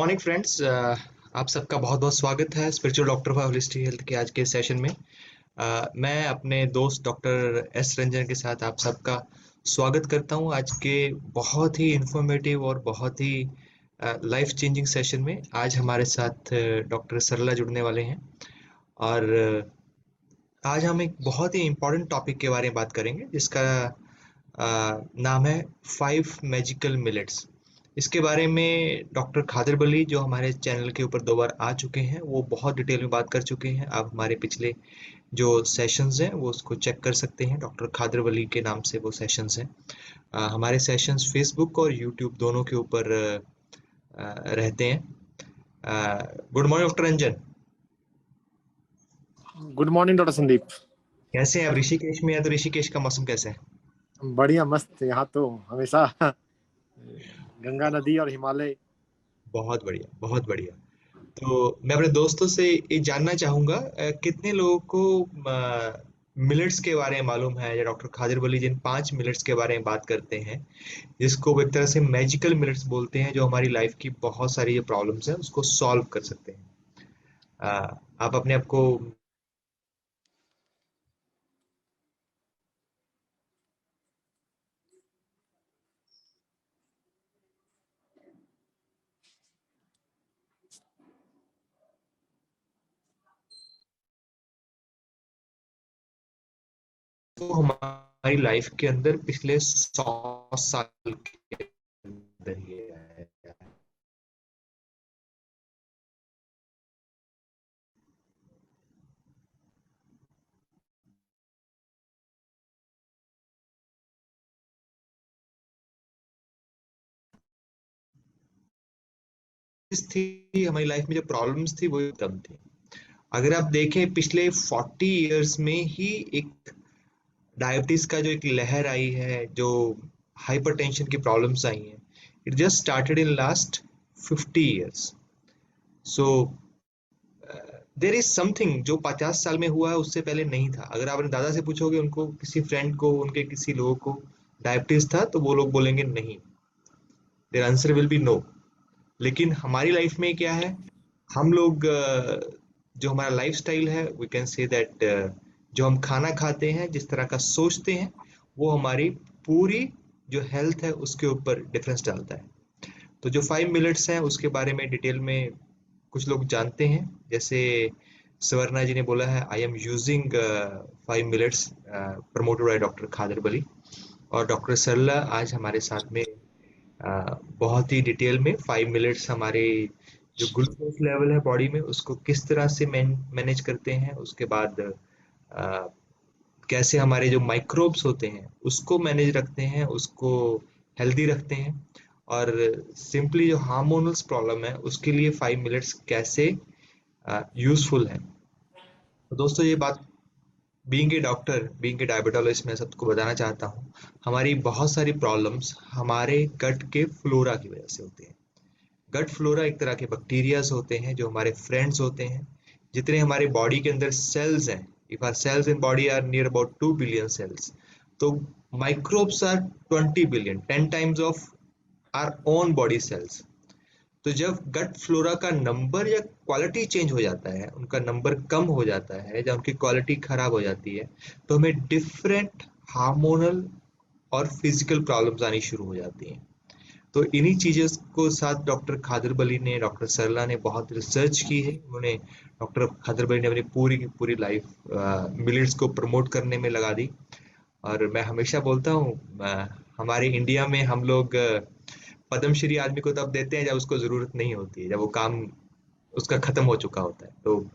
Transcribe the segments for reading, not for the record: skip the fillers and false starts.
Morning friends. आप सबका बहुत बहुत स्वागत है spiritual doctor for holistic health के आज के सेशन में। मैं अपने दोस्त डॉक्टर एस रंजन के साथ आप सबका स्वागत करता हूं आज के बहुत ही इंफॉर्मेटिव और बहुत ही लाइफ चेंजिंग सेशन में। आज हमारे साथ डॉक्टर सरला जुड़ने वाले हैं और आज हम एक बहुत ही इम्पोर्टेंट टॉपिक के बारे में बात करेंगे जिसका नाम है 5 मैजिकल मिलेट्स। इसके बारे में डॉक्टर खादर बली जो हमारे चैनल के ऊपर 2 बार आ चुके हैं वो बहुत डिटेल में बात कर चुके हैं। आप हमारे पिछले जो सेशंस हैं वो उसको चेक कर सकते हैं। डॉक्टर खादर बली के नाम से वो सेशंस हैं। हमारे सेशंस फेसबुक और यूट्यूब दोनों के ऊपर रहते हैं। Good morning doctor Ranjan. Good morning doctor Sandeep. कैसे हैं आप? ऋषिकेश में है तो ऋषिकेश का मौसम कैसा है? बढ़िया मस्त, यहाँ तो हमेशा गंगा नदी और हिमालय। बहुत बढ़िया, बहुत बढ़िया। तो मैं अपने दोस्तों से ये जानना चाहूंगा कितने लोगों को मिलेट्स के बारे में मालूम है, या डॉक्टर खादिर वली जिन 5 मिलेट्स के बारे में बात करते हैं जिसको वो एक तरह से मैजिकल मिलेट्स बोलते हैं, जो हमारी लाइफ की बहुत सारी जो प्रॉब्लम्स हैं उसको सॉल्व कर सकते हैं। आप अपने आप को तो हमारी लाइफ के अंदर पिछले 100 साल के अंदर ये है। थी हमारी लाइफ में जो प्रॉब्लम्स थी वो कम थी। अगर आप देखें पिछले 40 इयर्स में ही एक डायबिटीज का जो एक लहर आई है, जो हाइपरटेंशन की प्रॉब्लम्स आई हैं, it just started in last 50 years. So there is something जो 50 साल में हुआ है उससे पहले नहीं था। अगर आप अपने दादा से पूछोगे, उनको किसी फ्रेंड को, उनके किसी लोगों को डायबिटीज था तो वो लोग बोलेंगे नहीं, their answer will be no. लेकिन हमारी लाइफ में क्या है, हम लोग जो हमारा लाइफस्टाइल है, वी कैन से दैट जो हम खाना खाते हैं, जिस तरह का सोचते हैं, वो हमारी पूरी जो हेल्थ है उसके ऊपर डिफरेंस डालता है। तो जो 5 मिनट्स हैं उसके बारे में डिटेल में कुछ लोग जानते हैं। जैसे सवर्णा जी ने बोला है, I am using 5 minutes, promoted by doctor Khadar Bali. और डॉक्टर सरला आज हमारे साथ में बहुत ही डिटेल में 5 मिनट्स हमारे जो ग्लूकोज लेवल है बॉडी में उसको किस तरह से मैनेज करते हैं, उसके बाद कैसे हमारे जो माइक्रोब्स होते हैं उसको मैनेज रखते हैं, उसको हेल्दी रखते हैं, और सिंपली जो हार्मोनल्स प्रॉब्लम है उसके लिए 5 मिनट्स कैसे यूजफुल है। तो दोस्तों ये बात, being a doctor, being a diabetologist, मैं सबको बताना चाहता हूँ हमारी बहुत सारी प्रॉब्लम्स हमारे गट के फ्लोरा की वजह से होती है। गट फ्लोरा एक तरह के बैक्टीरियाज होते हैं जो हमारे फ्रेंड्स होते हैं। जितने हमारे बॉडी के अंदर सेल्स हैं, if our cells in body are near about 2 billion cells, तो microbes are 20 billion, 10 times of our own body cells. तो जब गट फ्लोरा का नंबर या क्वालिटी चेंज हो जाता है, उनका नंबर कम हो जाता है, जब उनकी क्वालिटी खराब हो जाती है, तो हमें डिफरेंट हार्मोनल और फिजिकल प्रॉब्लम्स आनी शुरू हो जाती हैं। तो इन्हीं चीज़ों को साथ डॉक्टर खादर बली ने, डॉक्टर सरला ने बहुत रिसर्च की है। उन्होंने, डॉक्टर खादर बली ने अपनी पूरी की पूरी लाइफ मिलेट्स को प्रमोट करने में लगा दी। और मैं हमेशा बोलता हूँ, हमारे इंडिया में हम लोग पद्मश्री आदमी को तब देते हैं जब उसको जरूरत नहीं होती है, जब वो काम उसका खत्म हो चुका होता है। तो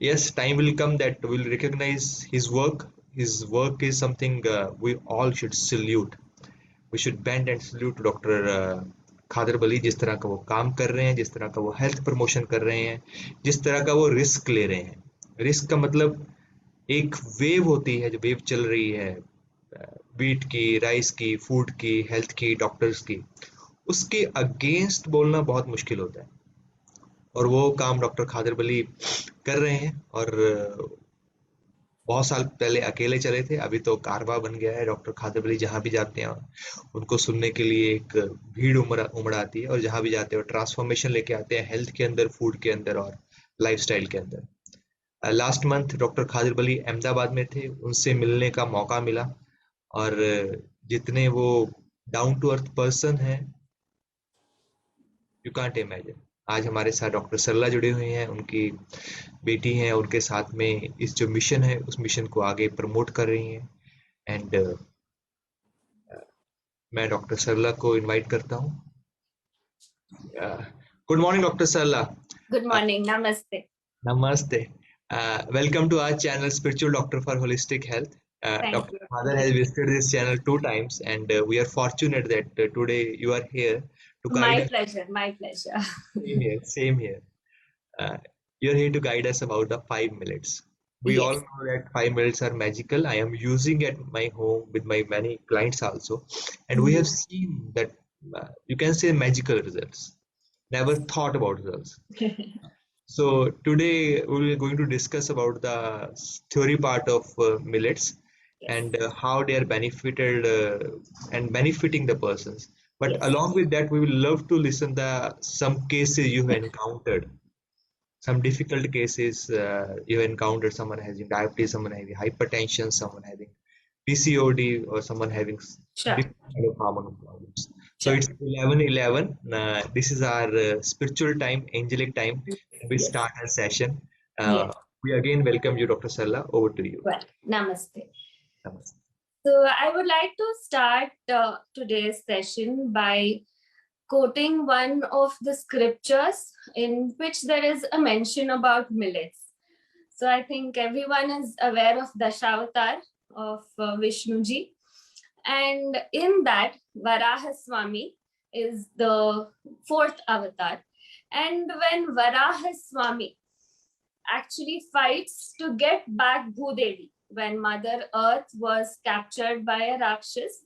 yes, time will come that we'll recognize his work. His work is something we all should salute. We should bend and salute doctor Khadar Bali, जिस तरह का वो काम कर रहे हैं, जिस तरह का वो हेल्थ प्रमोशन कर रहे हैं, जिस तरह का वो रिस्क ले रहे हैं। रिस्क का मतलब, एक वेव होती है जो वेव चल रही है, वीट की, राइस की, फूड की, हेल्थ की, डॉक्टर्स की, उसके अगेंस्ट बोलना बहुत मुश्किल होता है। और वो काम डॉक्टर खादर बली कर रहे हैं। और बहुत साल पहले अकेले चले थे, अभी तो कारवां बन गया है। डॉक्टर खादर अली जहाँ भी जाते हैं उनको सुनने के लिए एक भीड़ उमड़ आती है, और जहाँ भी जाते हैं वो ट्रांसफॉर्मेशन लेके आते हैं, हेल्थ के अंदर, फूड के अंदर और लाइफस्टाइल के अंदर। Last month doctor Khadir Ali Ahmedabad में थे, उनसे मिलने का मौका मिला। और जितने वो डाउन टू अर्थ पर्सन है, यू कांट इमेजिन। आज हमारे साथ डॉक्टर सरला जुड़े हुए हैं, उनकी बेटी हैं, उनके साथ में इस जो मिशन है उस मिशन को आगे प्रमोट कर रही हैं। एंड मैं डॉक्टर सरला को इनवाइट करता हूँ। Good morning doctor Sarla. Good morning. Namaste. Namaste. Welcome to our channel, Spiritual Doctor for Holistic Health. Thank Dr. you. Father has visited this channel 2 times, and we are fortunate that today you are here to guide My us. pleasure. My pleasure. Same here, same here. You're here to guide us about the 5 minutes. We all Yes. know that 5 minutes are magical. I am using at my home with my many clients also, and we have seen that you can say magical results. Never thought about results. So today we're going to discuss about the theory part of millets Yes. and how they are benefited and benefiting the persons. But Yes. along with that, we will love to listen the some cases you have encountered, some difficult cases you have encountered. Someone having diabetes, someone having hypertension, someone having PCOD, or someone having Sure. different kind of hormonal problems. So Sure. it's 11:11. This is our spiritual time, angelic time. We Yes. start our session. Yes. We again welcome you, Dr. Salla. Over to you. Well, namaste. Namaste. So I would like to start today's session by quoting one of the scriptures in which there is a mention about millets. So I think everyone is aware of Dashavatar of Vishnuji. And in that, Varahaswamy is the fourth avatar. And when Varahaswamy actually fights to get back Bhudevi, when Mother Earth was captured by a Rakshas,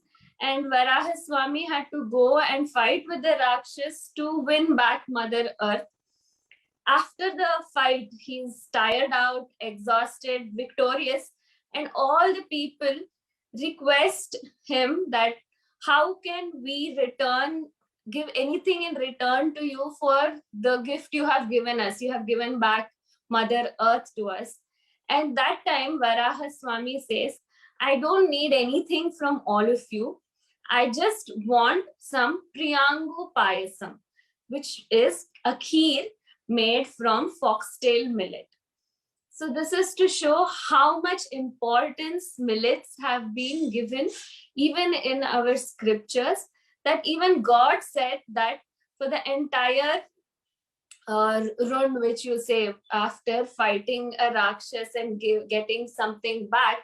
and Varahaswamy had to go and fight with the Rakshas to win back Mother Earth. After the fight, he's tired out, exhausted, victorious, and all the people request him that how can we give anything in return to you for the gift you have given us. You have given back Mother Earth to us. And that time, Varahaswamy says, I don't need anything from all of you. I just want some Priyangu Payasam, which is a kheer made from foxtail millet. So this is to show how much importance millets have been given even in our scriptures, that even God said that for the entire run which you say after fighting a Rakshas and getting something back,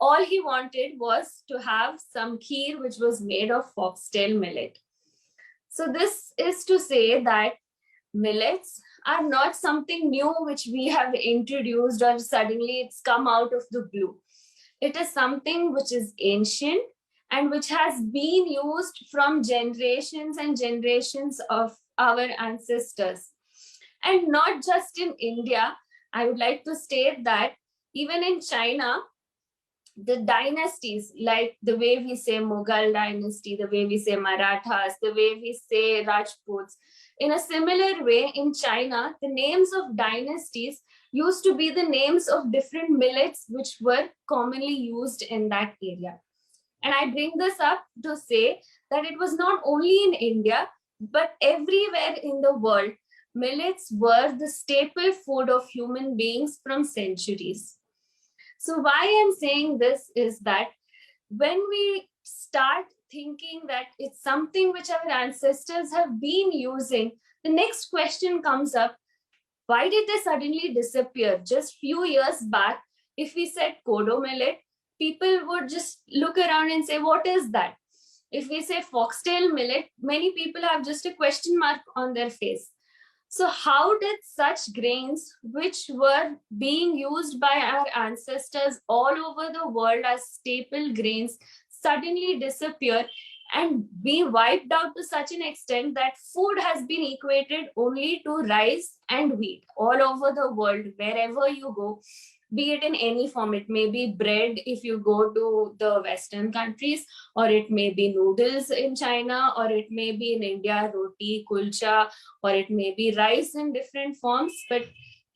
all he wanted was to have some kheer which was made of foxtail millet. So this is to say that millets are not something new which we have introduced or suddenly it's come out of the blue. It is something which is ancient and which has been used from generations and generations of our ancestors. And not just in India, I would like to state that even in China, the dynasties, like the way we say Mughal dynasty, the way we say Marathas, the way we say Rajputs, in a similar way in China, the names of dynasties used to be the names of different millets which were commonly used in that area. And I bring this up to say that it was not only in India, but everywhere in the world, millets were the staple food of human beings from centuries. So why I'm saying this is that when we start thinking that it's something which our ancestors have been using, the next question comes up, why did they suddenly disappear? Just few years back, if we said kodo millet, people would just look around and say, what is that? If we say foxtail millet, many people have just a question mark on their face. So how did such grains, which were being used by our ancestors all over the world as staple grains, suddenly disappear and be wiped out to such an extent that food has been equated only to rice and wheat all over the world? Wherever you go, be it in any form. It may be bread if you go to the Western countries, or it may be noodles in China, or it may be in India, roti, kulcha, or it may be rice in different forms. But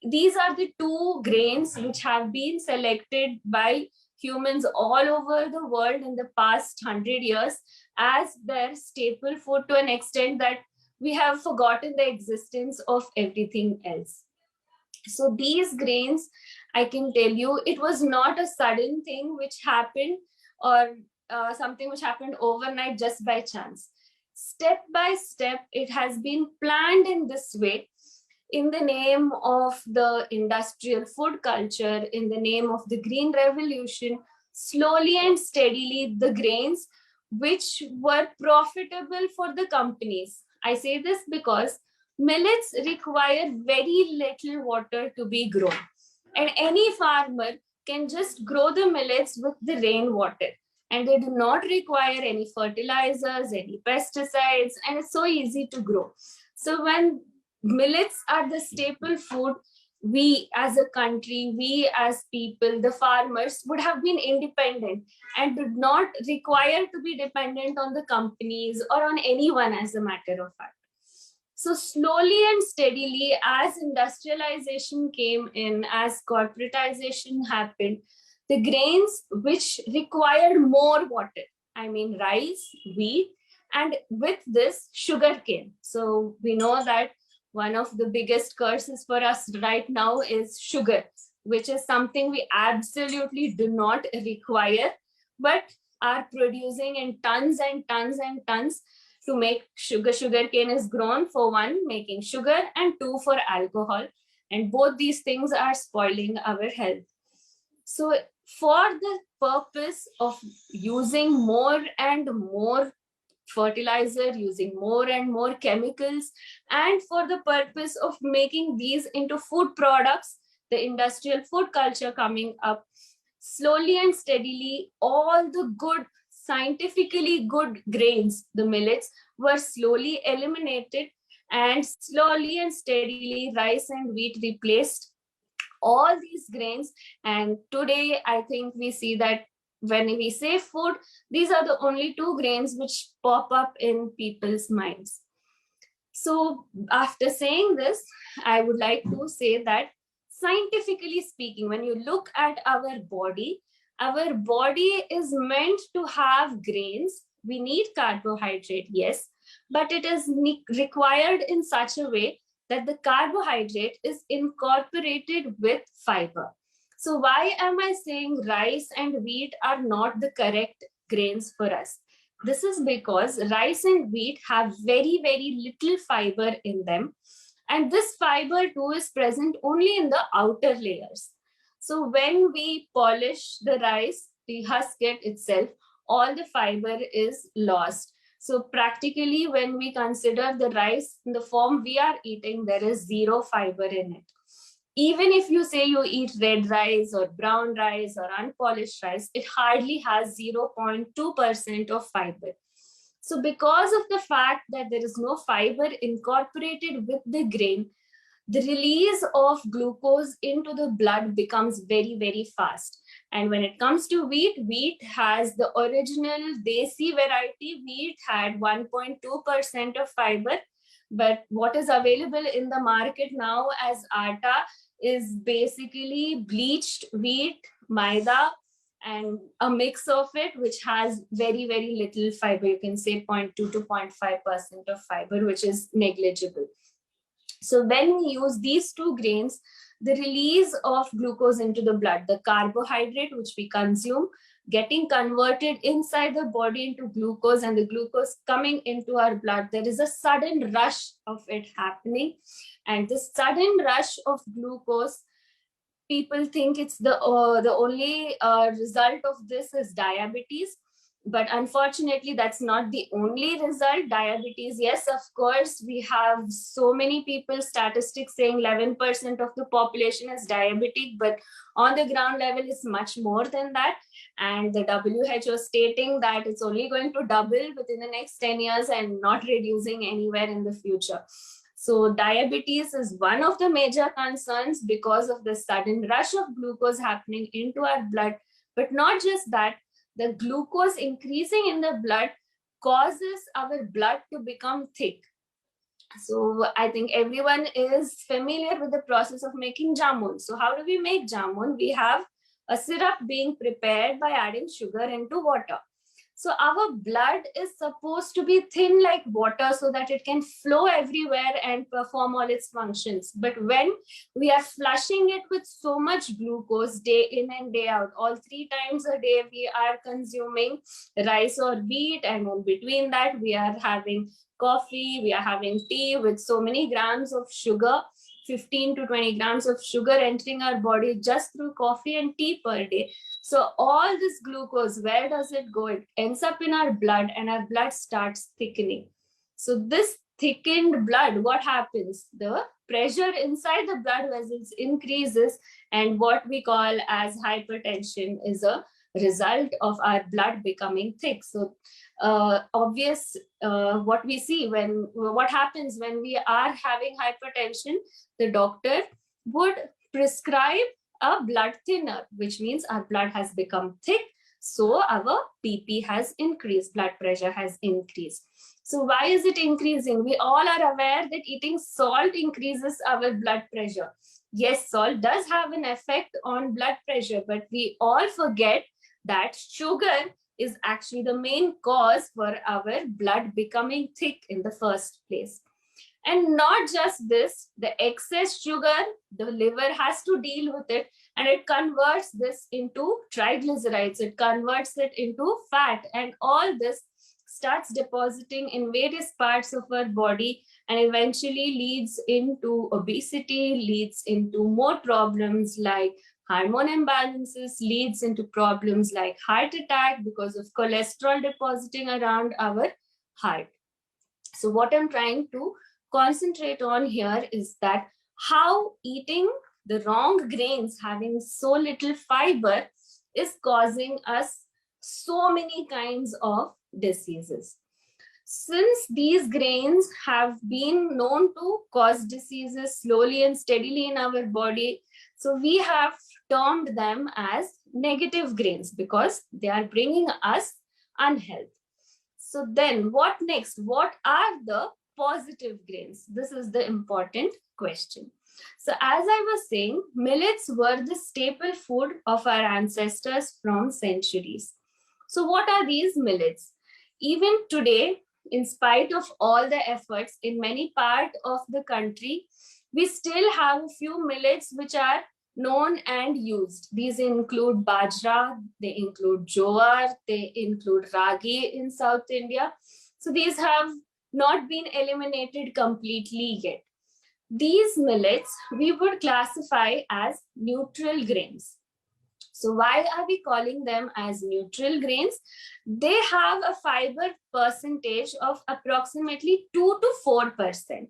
these are the two grains which have been selected by humans all over the world in the past 100 years as their staple food, to an extent that we have forgotten the existence of everything else. So these grains, I can tell you, it was not a sudden thing which happened, or something which happened overnight just by chance. Step by step, it has been planned in this way, in the name of the industrial food culture, in the name of the green revolution. Slowly and steadily, the grains which were profitable for the companies. I say this because millets require very little water to be grown, and any farmer can just grow the millets with the rainwater, and they do not require any fertilizers, any pesticides, and it's so easy to grow. So when millets are the staple food, we as a country, we as people, the farmers would have been independent and did not require to be dependent on the companies or on anyone, as a matter of fact. So slowly and steadily, as industrialization came in, as corporatization happened, the grains which required more water, I mean rice, wheat, and with this sugarcane. So we know that one of the biggest curses for us right now is sugar, which is something we absolutely do not require, but are producing in tons and tons and tons to make sugar. Sugarcane is grown for one, making sugar, and two, for alcohol. And both these things are spoiling our health. So for the purpose of using more and more fertilizer, using more and more chemicals, and for the purpose of making these into food products, the industrial food culture coming up, slowly and steadily, all the good, scientifically good grains, the millets, were slowly eliminated, and slowly and steadily rice and wheat replaced all these grains. And today I think we see that when we say food, these are the only two grains which pop up in people's minds. So after saying this, I would like to say that scientifically speaking, when you look at our body is meant to have grains. We need carbohydrate, yes, but it is required in such a way that the carbohydrate is incorporated with fiber. So why am I saying rice and wheat are not the correct grains for us? This is because rice and wheat have very, very little fiber in them. And this fiber too is present only in the outer layers. So when we polish the rice, the husk itself, all the fiber is lost. So practically, when we consider the rice in the form we are eating, there is zero fiber in it. Even if you say you eat red rice or brown rice or unpolished rice, it hardly has 0.2% of fiber. So because of the fact that there is no fiber incorporated with the grain, the release of glucose into the blood becomes very, very fast. And when it comes to wheat has the original Desi variety. Wheat had 1.2% of fiber, but what is available in the market now as atta is basically bleached wheat, maida, and a mix of it, which has very, very little fiber. You can say 0.2 to 0.5% of fiber, which is negligible. So when we use these two grains, the release of glucose into the blood, the carbohydrate which we consume, getting converted inside the body into glucose, and the glucose coming into our blood, there is a sudden rush of it happening. And this sudden rush of glucose, people think it's the only result of this is diabetes. But unfortunately, that's not the only result. Diabetes, yes, of course, we have so many people, statistics saying 11% of the population is diabetic, but on the ground level, it's much more than that. And the WHO stating that it's only going to double within the next 10 years and not reducing anywhere in the future. So diabetes is one of the major concerns because of the sudden rush of glucose happening into our blood. But not just that, the glucose increasing in the blood causes our blood to become thick. So I think everyone is familiar with the process of making jamun. So how do we make jamun? We have a syrup being prepared by adding sugar into water. So our blood is supposed to be thin like water so that it can flow everywhere and perform all its functions. But when we are flushing it with so much glucose day in and day out, all 3 times a day, we are consuming rice or wheat, and in between that, we are having coffee, we are having tea with so many grams of sugar, 15 to 20 grams of sugar entering our body just through coffee and tea per day. So all this glucose, where does it go? It ends up in our blood and our blood starts thickening. So this thickened blood, what happens? The pressure inside the blood vessels increases, and what we call as hypertension is a result of our blood becoming thick. So what we see what happens when we are having hypertension, the doctor would prescribe a blood thinner, which means our blood has become thick. So our BP has increased, blood pressure has increased. So why is it increasing? We all are aware that eating salt increases our blood pressure. Yes, salt does have an effect on blood pressure, but we all forget that sugar is actually the main cause for our blood becoming thick in the first place. And not just this, the excess sugar, the liver has to deal with it, and it converts this into triglycerides, it converts it into fat, and all this starts depositing in various parts of our body and eventually leads into obesity, leads into more problems like hormone imbalances, leads into problems like heart attack because of cholesterol depositing around our heart. So what I'm trying to concentrate on here is that how eating the wrong grains, having so little fiber, is causing us so many kinds of diseases. Since these grains have been known to cause diseases slowly and steadily in our body, so we have termed them as negative grains because they are bringing us unhealth. So then what next? What are the positive grains? This is the important question. So as I was saying, millets were the staple food of our ancestors from centuries. So what are these millets? Even today, in spite of all the efforts in many parts of the country, we still have a few millets which are known and used. These include bajra, they include jowar, they include ragi in South India. So these have not been eliminated completely yet. These millets we would classify as neutral grains. So why are we calling them as neutral grains? They have a fiber percentage of approximately 2 to 4%.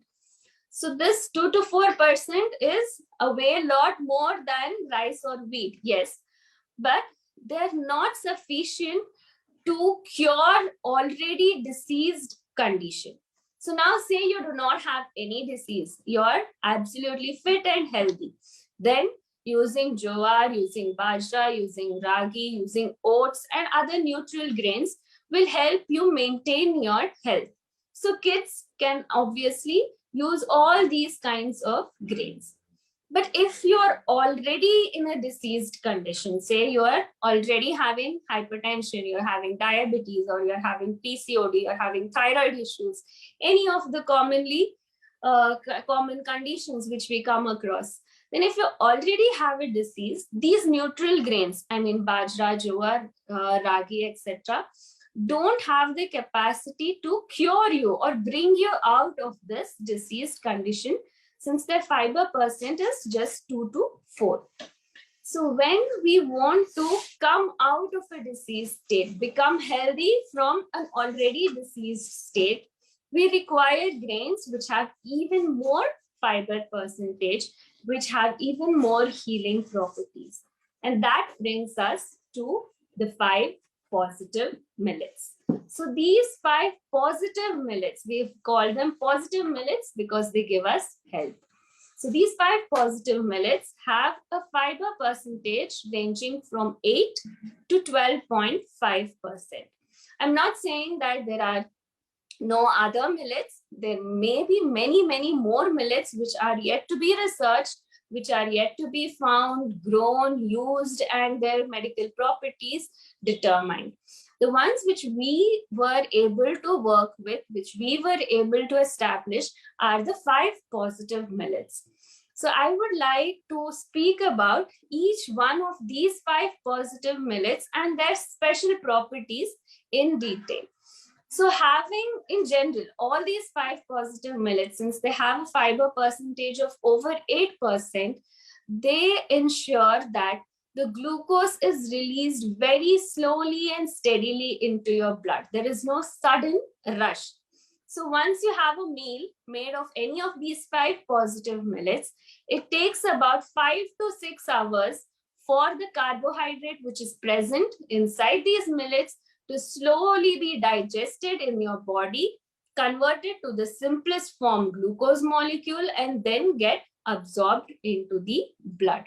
So this 2 to 4% is a lot more than rice or wheat, yes, but they're not sufficient to cure already diseased condition. So now say you do not have any disease, you're absolutely fit and healthy. Then using jowar, using bajra, using ragi, using oats and other neutral grains will help you maintain your health. So kids can obviously use all these kinds of grains. But if you're already in a diseased condition, say you're already having hypertension, you're having diabetes, or you're having PCOD, you're having thyroid issues, any of the common conditions which we come across, then if you already have a disease, these neutral grains, I mean bajra, jowar, ragi, etc., don't have the capacity to cure you or bring you out of this diseased condition, since their fiber percent is just 2 to 4. So when we want to come out of a diseased state, become healthy from an already diseased state, we require grains which have even more fiber percentage, which have even more healing properties. And that brings us to the 5 positive millets. So these 5 positive millets, we've called them positive millets because they give us health. So these 5 positive millets have a fiber percentage ranging from 8 to 12.5%. I'm not saying that there are no other millets. There may be many more millets which are yet to be researched, which are yet to be found, grown, used, and their medical properties determined. The ones which we were able to work with, which we were able to establish, are the 5 positive millets. So I would like to speak about each one of these 5 positive millets and their special properties in detail. So having in general all these 5 positive millets, since they have a fiber percentage of over 8%, they ensure that the glucose is released very slowly and steadily into your blood. There is no sudden rush. So once you have a meal made of any of these 5 positive millets, it takes about 5 to 6 hours for the carbohydrate which is present inside these millets to slowly be digested in your body, converted to the simplest form glucose molecule, and then get absorbed into the blood.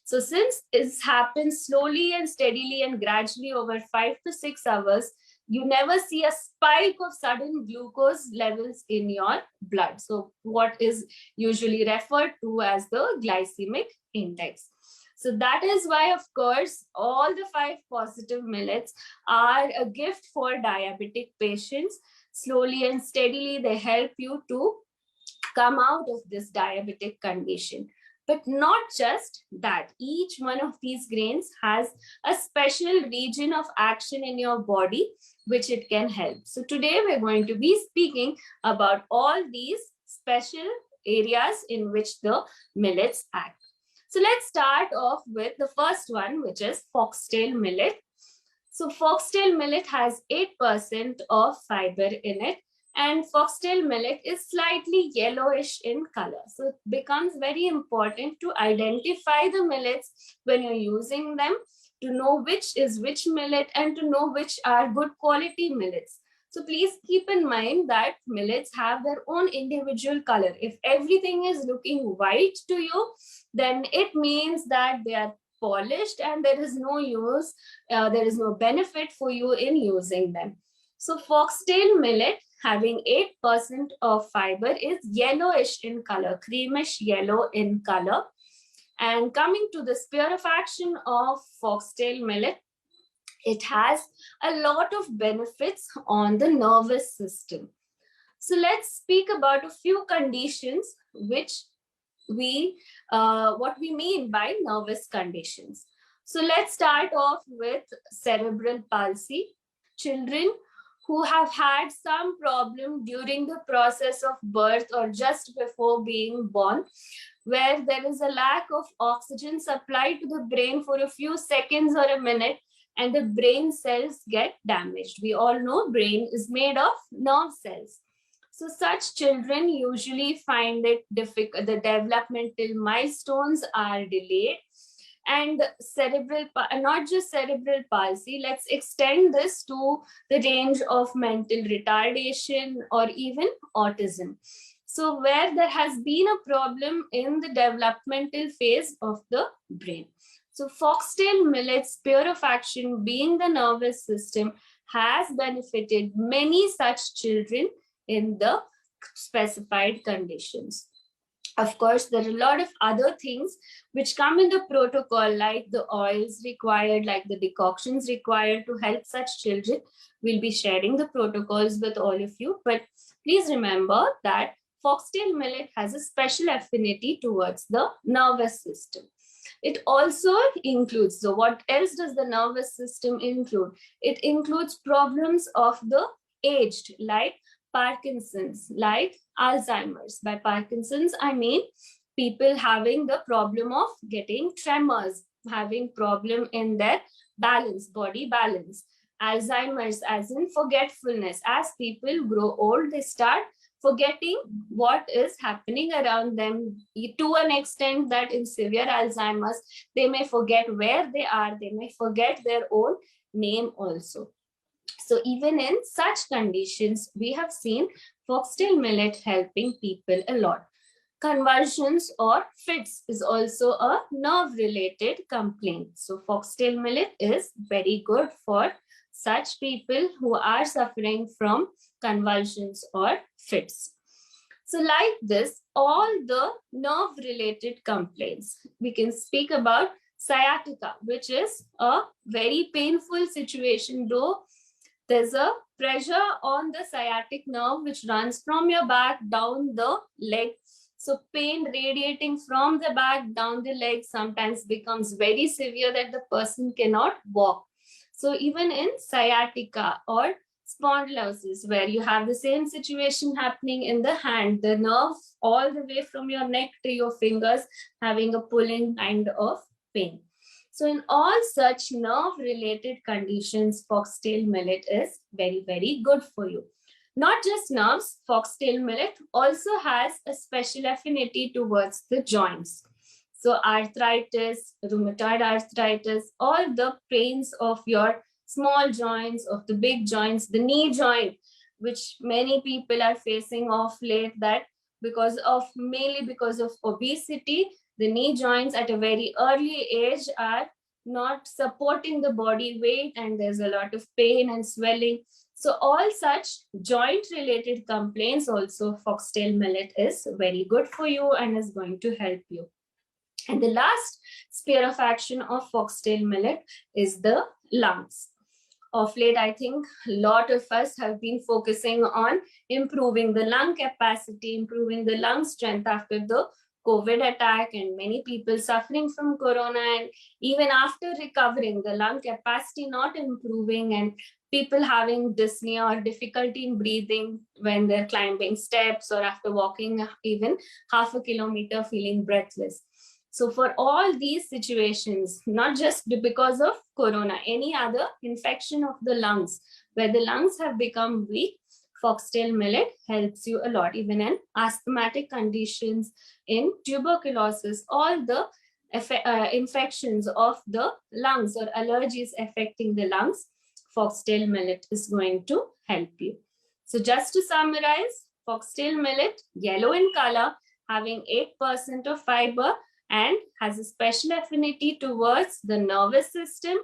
So since this happens slowly and steadily and gradually over 5 to 6 hours, you never see a spike of sudden glucose levels in your blood. So what is usually referred to as the glycemic index. So that is why, of course, all the 5 positive millets are a gift for diabetic patients. Slowly and steadily, they help you to come out of this diabetic condition. But not just that, each one of these grains has a special region of action in your body, which it can help. So today we're going to be speaking about all these special areas in which the millets act. So let's start off with the first one, which is foxtail millet. So foxtail millet has 8% of fiber in it, and foxtail millet is slightly yellowish in color. So it becomes very important to identify the millets when you're using them, to know which is which millet and to know which are good quality millets. So please keep in mind that millets have their own individual color. If everything is looking white to you, then it means that they are polished and there is no use, there is no benefit for you in using them. So foxtail millet, having 8% of fiber, is yellowish in color, creamish yellow in color. And coming to the sphere of action of foxtail millet, it has a lot of benefits on the nervous system. So let's speak about a few conditions which what we mean by nervous conditions. So let's start off with cerebral palsy. Children who have had some problem during the process of birth or just before being born, where there is a lack of oxygen supply to the brain for a few seconds or a minute, and the brain cells get damaged. We all know brain is made of nerve cells. So such children usually find it difficult, the developmental milestones are delayed. And cerebral, not just cerebral palsy, let's extend this to the range of mental retardation or even autism. So where there has been a problem in the developmental phase of the brain. So foxtail millet's sphere of action, being the nervous system, has benefited many such children in the specified conditions. Of course, there are a lot of other things which come in the protocol, like the oils required, like the decoctions required to help such children. We'll be sharing the protocols with all of you. But please remember that foxtail millet has a special affinity towards the nervous system. It also includes, so what else does the nervous system include? It includes problems of the aged, like Parkinson's, like Alzheimer's. By Parkinson's, I mean people having the problem of getting tremors, having problem in their balance, body balance. Alzheimer's as in forgetfulness. As people grow old, they start forgetting what is happening around them, to an extent that in severe Alzheimer's, they may forget where they are, they may forget their own name also. So even in such conditions, we have seen foxtail millet helping people a lot. Convulsions or fits is also a nerve-related complaint. So foxtail millet is very good for such people who are suffering from convulsions or fits. So like this, all the nerve-related complaints, we can speak about sciatica, which is a very painful situation, though there's a pressure on the sciatic nerve which runs from your back down the leg. So pain radiating from the back down the leg sometimes becomes very severe that the person cannot walk. So even in sciatica or spondylosis, where you have the same situation happening in the hand, the nerve all the way from your neck to your fingers having a pulling kind of pain. So in all such nerve-related conditions, foxtail millet is very, very good for you. Not just nerves, foxtail millet also has a special affinity towards the joints. So arthritis, rheumatoid arthritis, all the pains of your small joints, of the big joints, the knee joint, which many people are facing of late, that mainly because of obesity, the knee joints at a very early age are not supporting the body weight, and there's a lot of pain and swelling. So all such joint related complaints also, foxtail millet is very good for you and is going to help you. And the last sphere of action of foxtail millet is the lungs. Of late, I think a lot of us have been focusing on improving the lung capacity, improving the lung strength after the COVID attack, and many people suffering from corona, and even after recovering, the lung capacity not improving, and people having dyspnea or difficulty in breathing when they're climbing steps or after walking even half a kilometer feeling breathless. So for all these situations, not just because of corona, any other infection of the lungs, where the lungs have become weak, foxtail millet helps you a lot. Even in asthmatic conditions, in tuberculosis, all the infections of the lungs or allergies affecting the lungs, foxtail millet is going to help you. So just to summarize, foxtail millet, yellow in color, having 8% of fiber, and has a special affinity towards the nervous system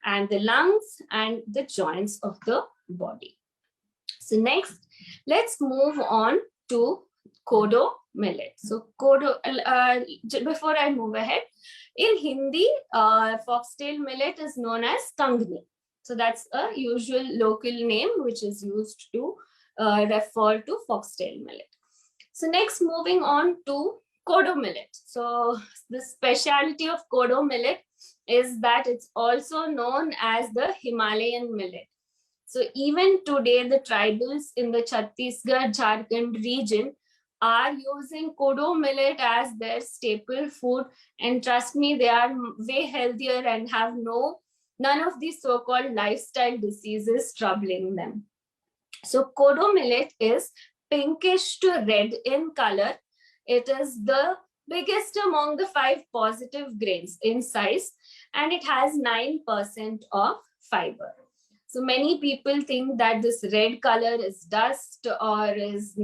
and the lungs and the joints of the body. So next, let's move on to kodo millet. So kodo, before I move ahead, in Hindi, foxtail millet is known as kangni. So that's a usual local name which is used to refer to foxtail millet. So next, moving on to kodo millet. So the speciality of kodo millet is that it's also known as the Himalayan millet. So even today, the tribals in the Chhattisgarh, Jharkhand region are using kodo millet as their staple food. And trust me, they are way healthier and have none of these so-called lifestyle diseases troubling them. So kodo millet is pinkish to red in color. It is the biggest among the 5 positive grains in size, and it has 9% of fiber. So many people think that this red color is dust or is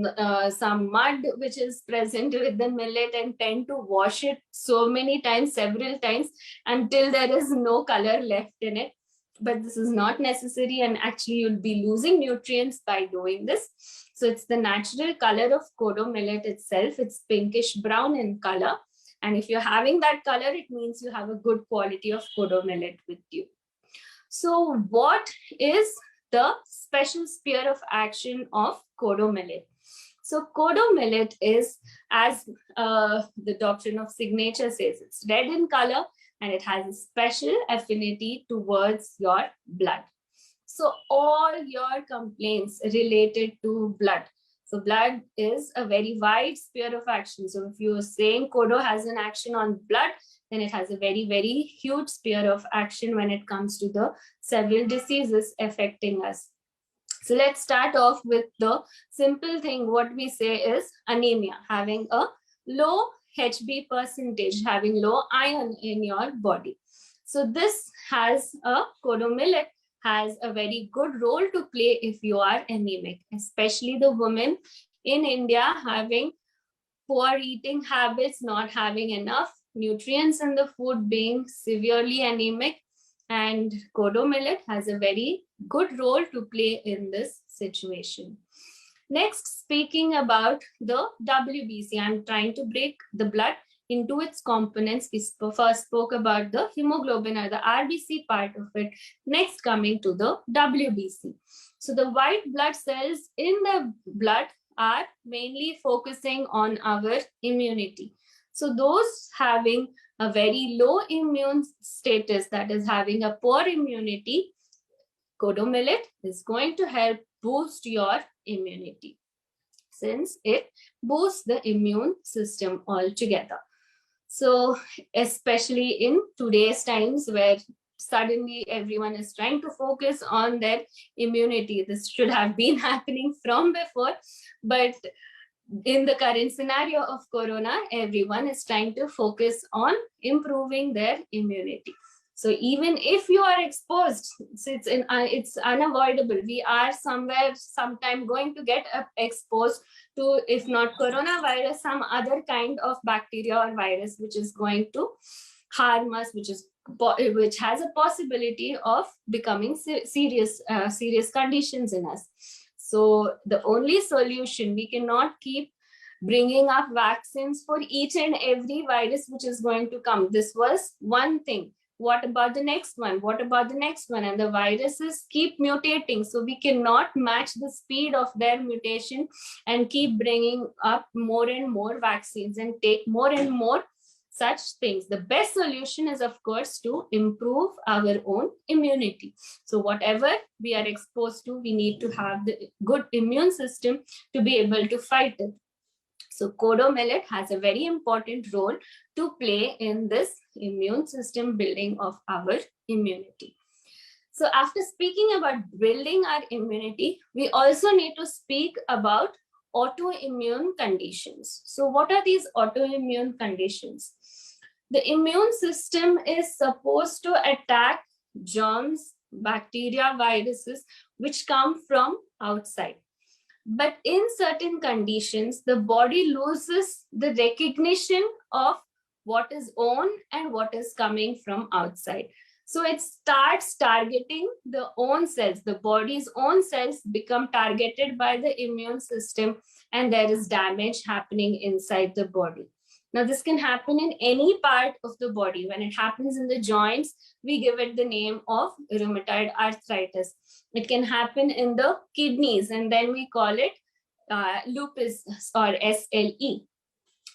some mud which is present with the millet, and tend to wash it so many times, several times, until there is no color left in it. But this is not necessary, and actually you'll be losing nutrients by doing this. So it's the natural color of kodo millet itself. It's pinkish brown in color. And if you're having that color, it means you have a good quality of kodo millet with you. So what is the special sphere of action of kodo millet? So kodo millet is, as the doctrine of signature says, it's red in color, and it has a special affinity towards your blood. So all your complaints related to blood. So blood is a very wide sphere of action. So if you're saying kodo has an action on blood, then it has a very, very huge sphere of action when it comes to the several diseases affecting us. So let's start off with the simple thing. What we say is anemia, having a low HB percentage, having low iron in your body. So this has a kodo millet has a very good role to play if you are anemic, especially the women in India having poor eating habits, not having enough nutrients in the food, being severely anemic. And Kodo millet has a very good role to play in this situation. Next, speaking about the WBC, I'm trying to break the blood into its components. We first spoke about the hemoglobin or the RBC part of it. Next, coming to the WBC. So the white blood cells in the blood are mainly focusing on our immunity. So those having a very low immune status, that is having a poor immunity, Kodo millet is going to help boost your immunity, since it boosts the immune system altogether. So especially in today's times where suddenly everyone is trying to focus on their immunity, this should have been happening from before, but in the current scenario of corona, everyone is trying to focus on improving their immunity. So even if you are exposed, so it's unavoidable. We are sometime going to get exposed to, if not coronavirus, some other kind of bacteria or virus which is going to harm us, which has a possibility of becoming serious conditions in us. So the only solution, we cannot keep bringing up vaccines for each and every virus which is going to come. This was one thing. What about the next one? What about the next one? And the viruses keep mutating. So we cannot match the speed of their mutation and keep bringing up more and more vaccines and take more and more such things. The best solution is, of course, to improve our own immunity. So whatever we are exposed to, we need to have the good immune system to be able to fight it. So Kodo millet has a very important role to play in this immune system building of our immunity. So after speaking about building our immunity, we also need to speak about autoimmune conditions. So what are these autoimmune conditions? The immune system is supposed to attack germs, bacteria, viruses, which come from outside. But in certain conditions, the body loses the recognition of what is own and what is coming from outside. So it starts targeting the own cells. The body's own cells become targeted by the immune system, and there is damage happening inside the body. Now, this can happen in any part of the body. When it happens in the joints, we give it the name of rheumatoid arthritis. It can happen in the kidneys, and then we call it lupus or SLE.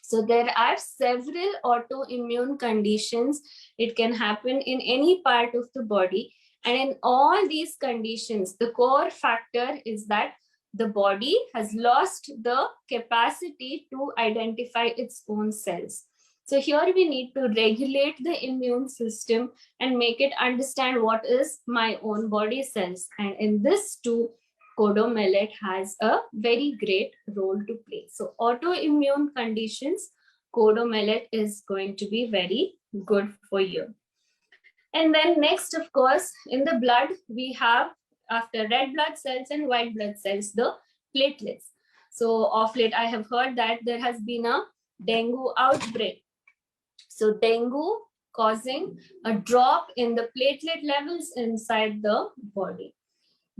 So there are several autoimmune conditions. It can happen in any part of the body. And in all these conditions, the core factor is that the body has lost the capacity to identify its own cells. So here we need to regulate the immune system and make it understand what is my own body cells. And in this too, Kodo millet has a very great role to play. So autoimmune conditions, Kodo millet is going to be very good for you. And then next, of course, in the blood, we have, after red blood cells and white blood cells, the platelets. So of late, I have heard that there has been a dengue outbreak. So dengue causing a drop in the platelet levels inside the body.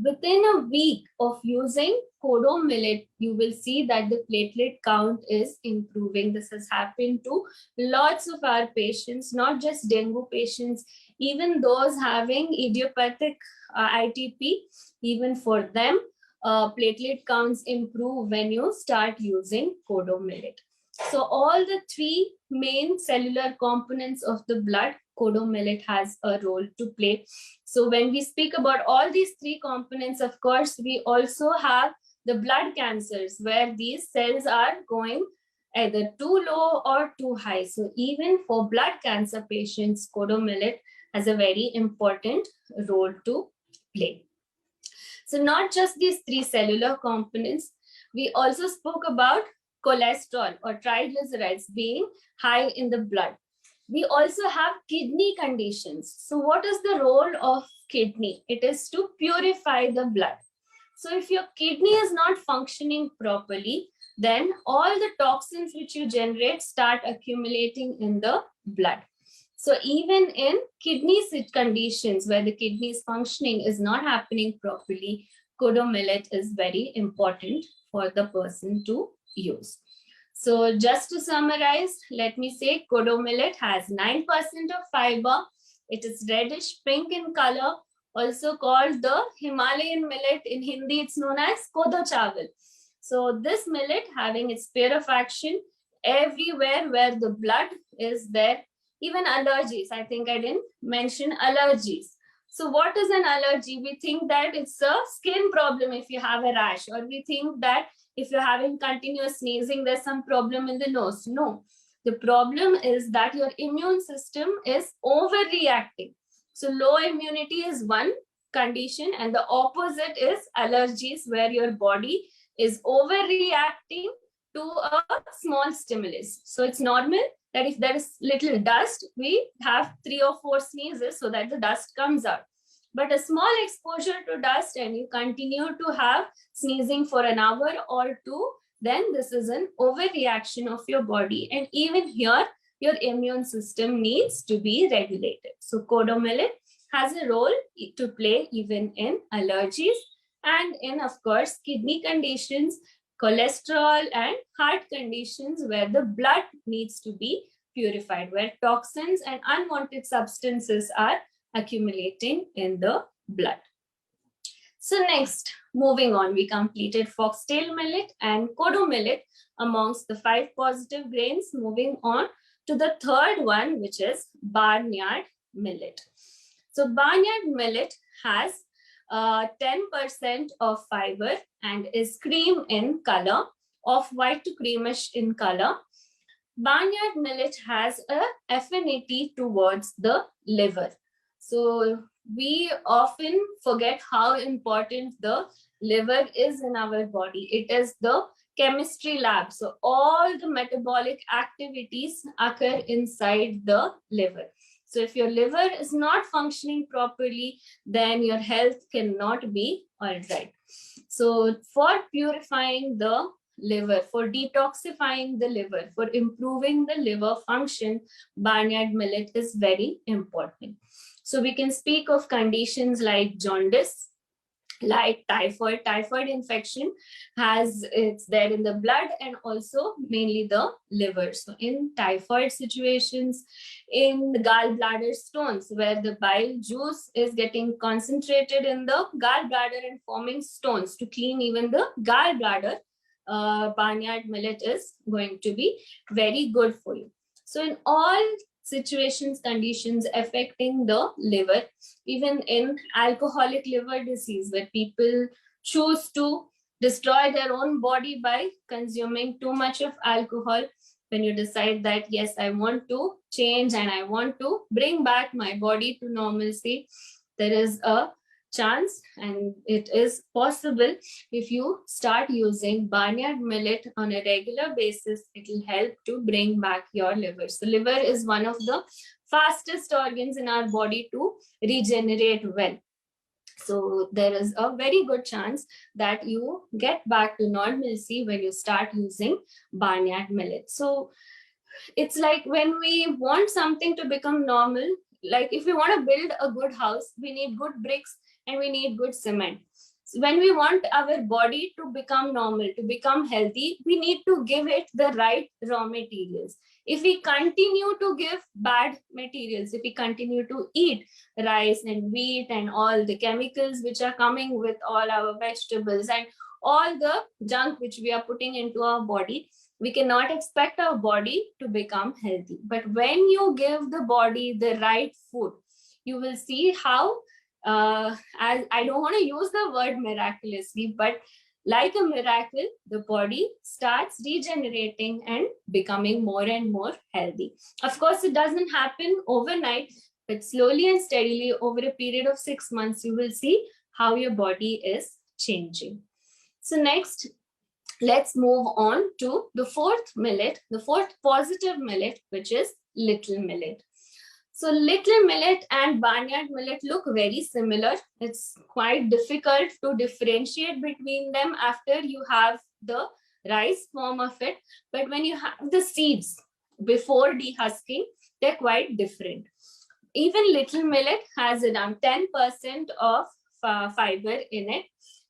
Within a week of using Kodo millet, you will see that the platelet count is improving. This has happened to lots of our patients, not just dengue patients, even those having idiopathic ITP, even for them, platelet counts improve when you start using Kodo millet. So all the three main cellular components of the blood, Kodo millet has a role to play. So when we speak about all these three components, of course, we also have the blood cancers where these cells are going either too low or too high. So even for blood cancer patients, Kodo millet has a very important role to play. So not just these three cellular components, we also spoke about cholesterol or triglycerides being high in the blood. We also have kidney conditions. So what is the role of kidney? It is to purify the blood. So if your kidney is not functioning properly, then all the toxins which you generate start accumulating in the blood. So even in kidney conditions where the kidney is functioning is not happening properly, kodo millet is very important for the person to use. So just to summarize, let me say kodo millet has 9% of fiber. It is reddish pink in color, also called the Himalayan millet. In Hindi, it's known as kodo chawal. So this millet having its purification everywhere where the blood is there, even allergies. I think I didn't mention allergies. So what is an allergy? We think that it's a skin problem if you have a rash, or we think that if you're having continuous sneezing, there's some problem in the nose. No, the problem is that your immune system is overreacting. So low immunity is one condition, and the opposite is allergies, where your body is overreacting to a small stimulus. So it's normal that if there is little dust, we have 3 or 4 sneezes so that the dust comes out. But a small exposure to dust and you continue to have sneezing for an hour or two, then this is an overreaction of your body. And even here, your immune system needs to be regulated. So kodo millet has a role to play even in allergies and in, of course, kidney conditions, cholesterol and heart conditions where the blood needs to be purified, where toxins and unwanted substances are accumulating in the blood. So next, moving on, we completed foxtail millet and kodo millet amongst the 5 positive grains. Moving on to the third one, which is barnyard millet. So barnyard millet has 10% of fiber and is cream in color, off-white to creamish in color. Barnyard millet has an affinity towards the liver. So we often forget how important the liver is in our body. It is the chemistry lab. So all the metabolic activities occur inside the liver. So if your liver is not functioning properly, then your health cannot be all right. So for purifying the liver, for detoxifying the liver, for improving the liver function, barnyard millet is very important. So we can speak of conditions like jaundice, like typhoid. Typhoid infection it's there in the blood and also mainly the liver. So in typhoid situations, in the gallbladder stones, where the bile juice is getting concentrated in the gallbladder and forming stones to clean even the gallbladder, barnyard millet is going to be very good for you. So in all situations, conditions affecting the liver, even in alcoholic liver disease, where people choose to destroy their own body by consuming too much of alcohol, when you decide that, yes, I want to change and I want to bring back my body to normalcy, there is a chance and it is possible. If you start using barnyard millet on a regular basis, it will help to bring back your liver. So liver is one of the fastest organs in our body to regenerate well. So there is a very good chance that you get back to normalcy when you start using barnyard millet. So it's like when we want something to become normal, like if we want to build a good house, we need good bricks and we need good cement. So when we want our body to become normal, to become healthy, we need to give it the right raw materials. If we continue to give bad materials, if we continue to eat rice and wheat and all the chemicals which are coming with all our vegetables and all the junk which we are putting into our body, we cannot expect our body to become healthy. But when you give the body the right food, you will see how, as I don't want to use the word miraculously, but like a miracle, the body starts regenerating and becoming more and more healthy. Of course, it doesn't happen overnight, but slowly and steadily over a period of 6 months, you will see how your body is changing. So next, let's move on to the fourth millet, the fourth positive millet, which is little millet. So little millet and barnyard millet look very similar. It's quite difficult to differentiate between them after you have the rice form of it. But when you have the seeds before dehusking, they're quite different. Even little millet has around 10% of fiber in it,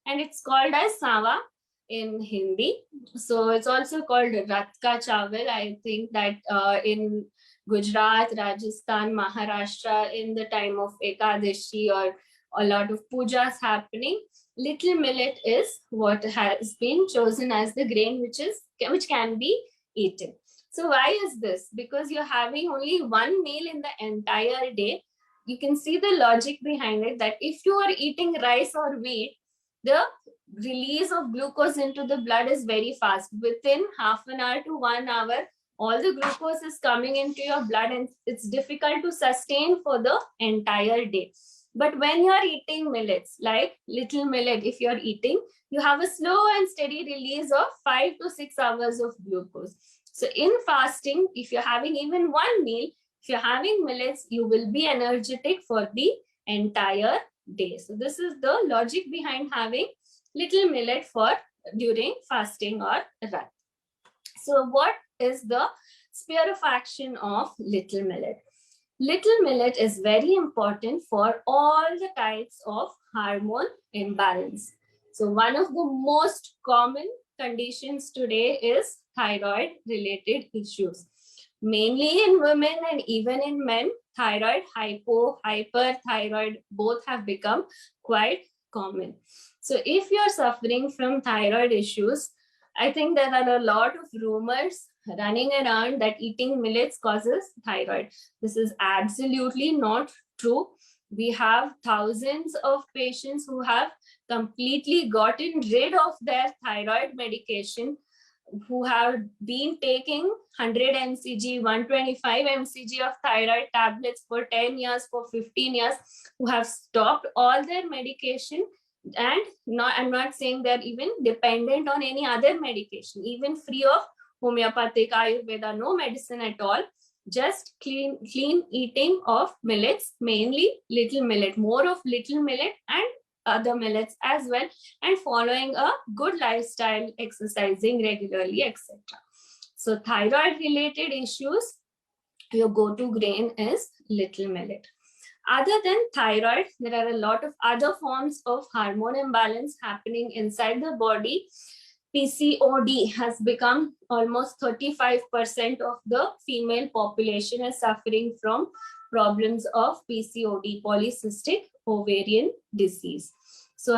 and it's called as sawa in Hindi. So it's also called rat ka chawal. I think that in Gujarat, Rajasthan, Maharashtra, in the time of Ekadashi or a lot of pujas happening, little millet is what has been chosen as the grain which can be eaten. So why is this? Because you're having only one meal in the entire day. You can see the logic behind it, that if you are eating rice or wheat, the release of glucose into the blood is very fast. Within half an hour to 1 hour, all the glucose is coming into your blood and it's difficult to sustain for the entire day. But when you are eating millets, like little millet, if you're eating, you have a slow and steady release of 5 to 6 hours of glucose. So in fasting, if you're having even one meal, if you're having millets, you will be energetic for the entire day. So this is the logic behind having little millet for during fasting or Rat. So what is the sphere of action of little millet? Little millet is very important for all the types of hormone imbalance. So one of the most common conditions today is thyroid related issues. Mainly in women and even in men, thyroid, hyperthyroid, both have become quite common. So if you're suffering from thyroid issues, I think there are a lot of rumors running around that eating millets causes thyroid. This is absolutely not true. We have thousands of patients who have completely gotten rid of their thyroid medication, who have been taking 100 mcg, 125 mcg of thyroid tablets for 10 years, for 15 years, who have stopped all their medication. And I'm not saying they're even dependent on any other medication, even free of homeopathic, Ayurveda, no medicine at all, just clean eating of millets, mainly little millet, more of little millet and other millets as well, and following a good lifestyle, exercising regularly, etc. So thyroid related issues, your go-to grain is little millet. Other than thyroid, there are a lot of other forms of hormone imbalance happening inside the body. PCOD has become almost 35% of the female population is suffering from problems of PCOD, polycystic ovarian disease. So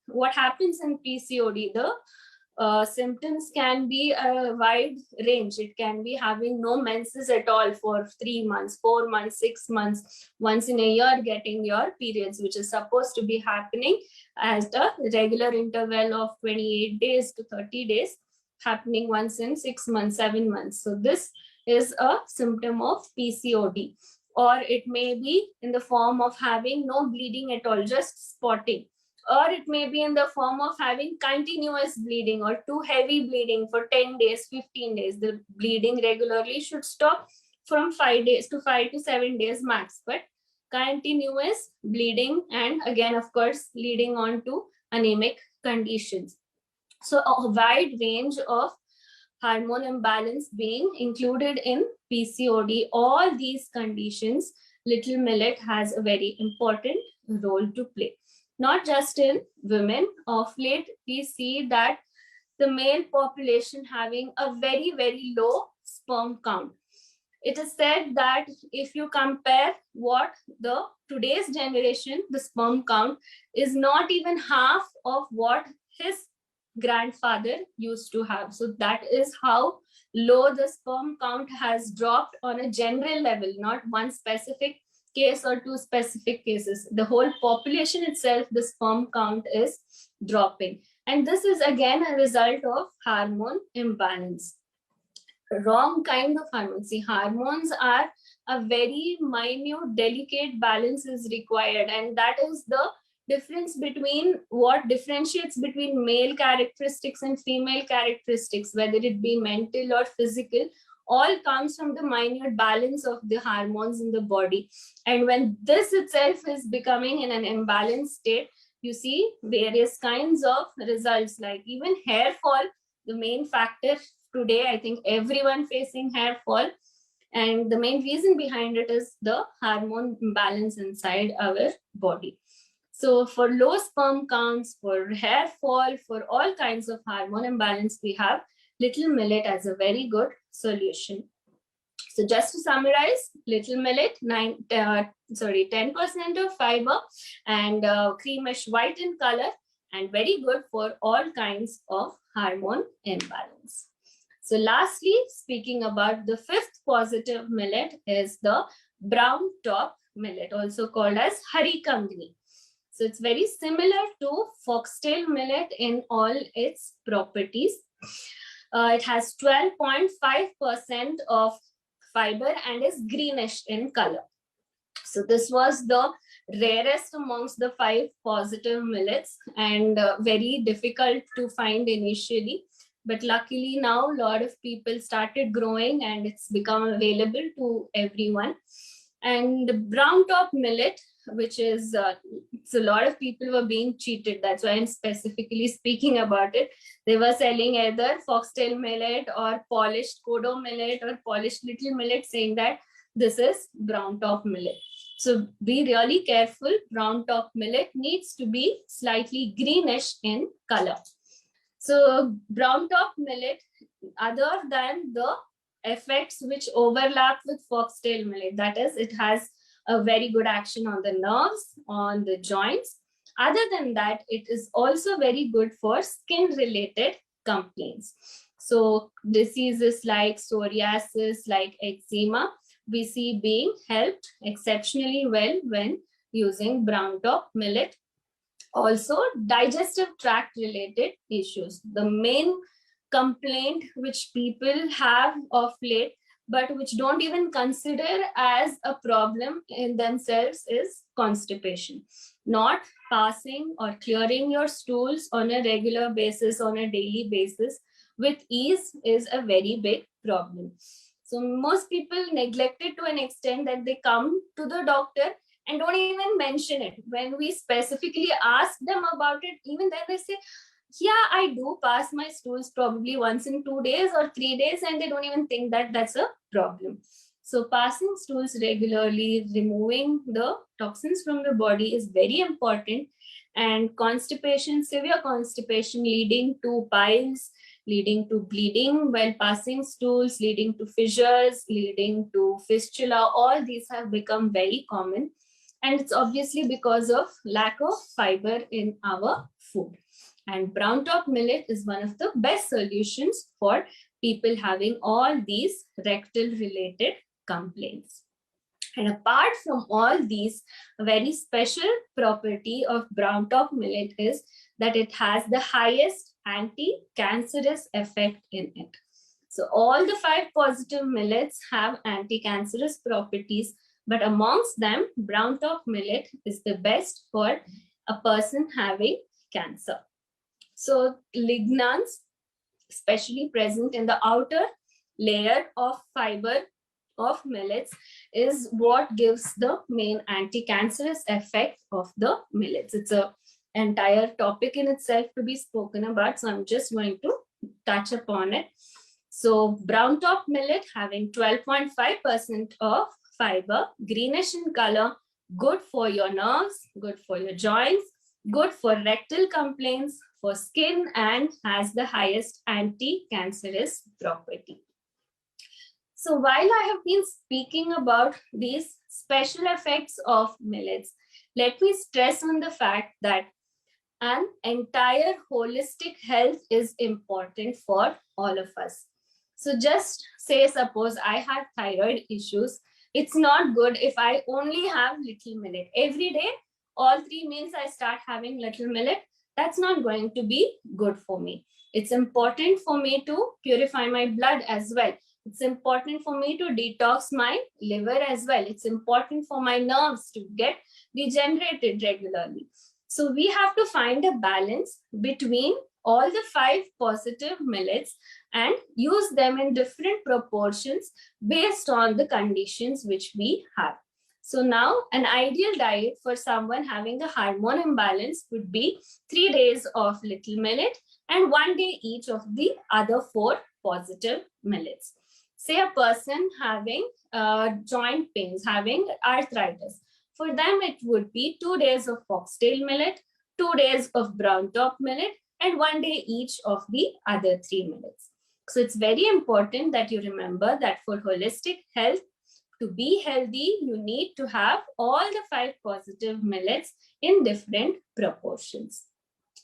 what happens in PCOD, the symptoms can be a wide range. It can be having no menses at all for 3 months, 4 months, 6 months, once in a year getting your periods, which is supposed to be happening as the regular interval of 28 days to 30 days, happening once in 6 months, 7 months. So this is a symptom of PCOD. Or it may be in the form of having no bleeding at all, just spotting. Or it may be in the form of having continuous bleeding or too heavy bleeding for 10 days, 15 days. The bleeding regularly should stop from 5 days to 5 to 7 days max, but continuous bleeding, and again, of course, leading on to anemic conditions. So a wide range of hormone imbalance being included in PCOD, all these conditions, little millet has a very important role to play. Not just in women, of late we see that the male population having a very, very low sperm count. It is said that if you compare what the today's generation, the sperm count is not even half of what his grandfather used to have. So that is how low the sperm count has dropped on a general level, not one specific case or two specific cases. The whole population itself, the sperm count is dropping. And this is again a result of hormone imbalance. Wrong kind of hormones. See, hormones are a very minute, delicate balance is required. And that is the difference between what differentiates between male characteristics and female characteristics, whether it be mental or physical. all comes from the minute balance of the hormones in the body. And when this itself is becoming in an imbalanced state, you see various kinds of results, like even hair fall, the main factor today. I think everyone facing hair fall. And the main reason behind it is the hormone imbalance inside our body. So for low sperm counts, for hair fall, for all kinds of hormone imbalance, we have little millet as a very good solution. So just to summarize, little millet, 10% of fiber and creamish white in color, and very good for all kinds of hormone imbalance. So lastly, speaking about the fifth positive millet is the brown top millet, also called as harikangni. So it's very similar to foxtail millet in all its properties. It has 12.5% of fiber and is greenish in color. So this was the rarest amongst the 5 positive millets, and very difficult to find initially. But luckily now a lot of people started growing and it's become available to everyone. And the brown top millet, which is, so a lot of people were being cheated. That's why I'm specifically speaking about it. They were selling either foxtail millet or polished kodo millet or polished little millet, saying that this is brown top millet. So be really careful. Brown top millet needs to be slightly greenish in color. So brown top millet, other than the effects which overlap with foxtail millet, that is, it has a very good action on the nerves, on the joints. Other than that, it is also very good for skin related complaints. So diseases like psoriasis, like eczema, we see being helped exceptionally well when using brown top millet. Also, digestive tract related issues. The main complaint which people have of late, but which don't even consider as a problem in themselves, is constipation. Not passing or clearing your stools on a regular basis, on a daily basis with ease, is a very big problem. So most people neglect it to an extent that they come to the doctor and don't even mention it. When we specifically ask them about it, even then they say, yeah, I do pass my stools probably once in 2 days or 3 days, and they don't even think that that's a problem. So passing stools regularly, removing the toxins from the body is very important. And constipation, severe constipation leading to piles, leading to bleeding while passing stools, leading to fissures, leading to fistula, all these have become very common. And it's obviously because of lack of fiber in our food. And brown top millet is one of the best solutions for people having all these rectal related complaints. And apart from all these, a very special property of brown top millet is that it has the highest anti-cancerous effect in it. So all the 5 positive millets have anti-cancerous properties, but amongst them, brown top millet is the best for a person having cancer. So lignans, especially present in the outer layer of fiber of millets, is what gives the main anti-cancerous effect of the millets. It's an entire topic in itself to be spoken about, so I'm just going to touch upon it. So brown top millet having 12.5% of fiber, greenish in color, good for your nerves, good for your joints, good for rectal complaints, for skin, and has the highest anti-cancerous property. So while I have been speaking about these special effects of millets, let me stress on the fact that an entire holistic health is important for all of us. So just say, suppose I have thyroid issues. It's not good if I only have little millet. Every day, all 3 meals I start having little millet. That's not going to be good for me. It's important for me to purify my blood as well. It's important for me to detox my liver as well. It's important for my nerves to get regenerated regularly. So we have to find a balance between all the 5 positive millets and use them in different proportions based on the conditions which we have. So now an ideal diet for someone having a hormone imbalance would be 3 days of little millet and 1 day each of the other 4 positive millets. Say a person having joint pains, having arthritis. For them, it would be 2 days of foxtail millet, 2 days of brown top millet, and 1 day each of the other 3 millets. So it's very important that you remember that for holistic health, to be healthy, you need to have all the 5 positive millets in different proportions.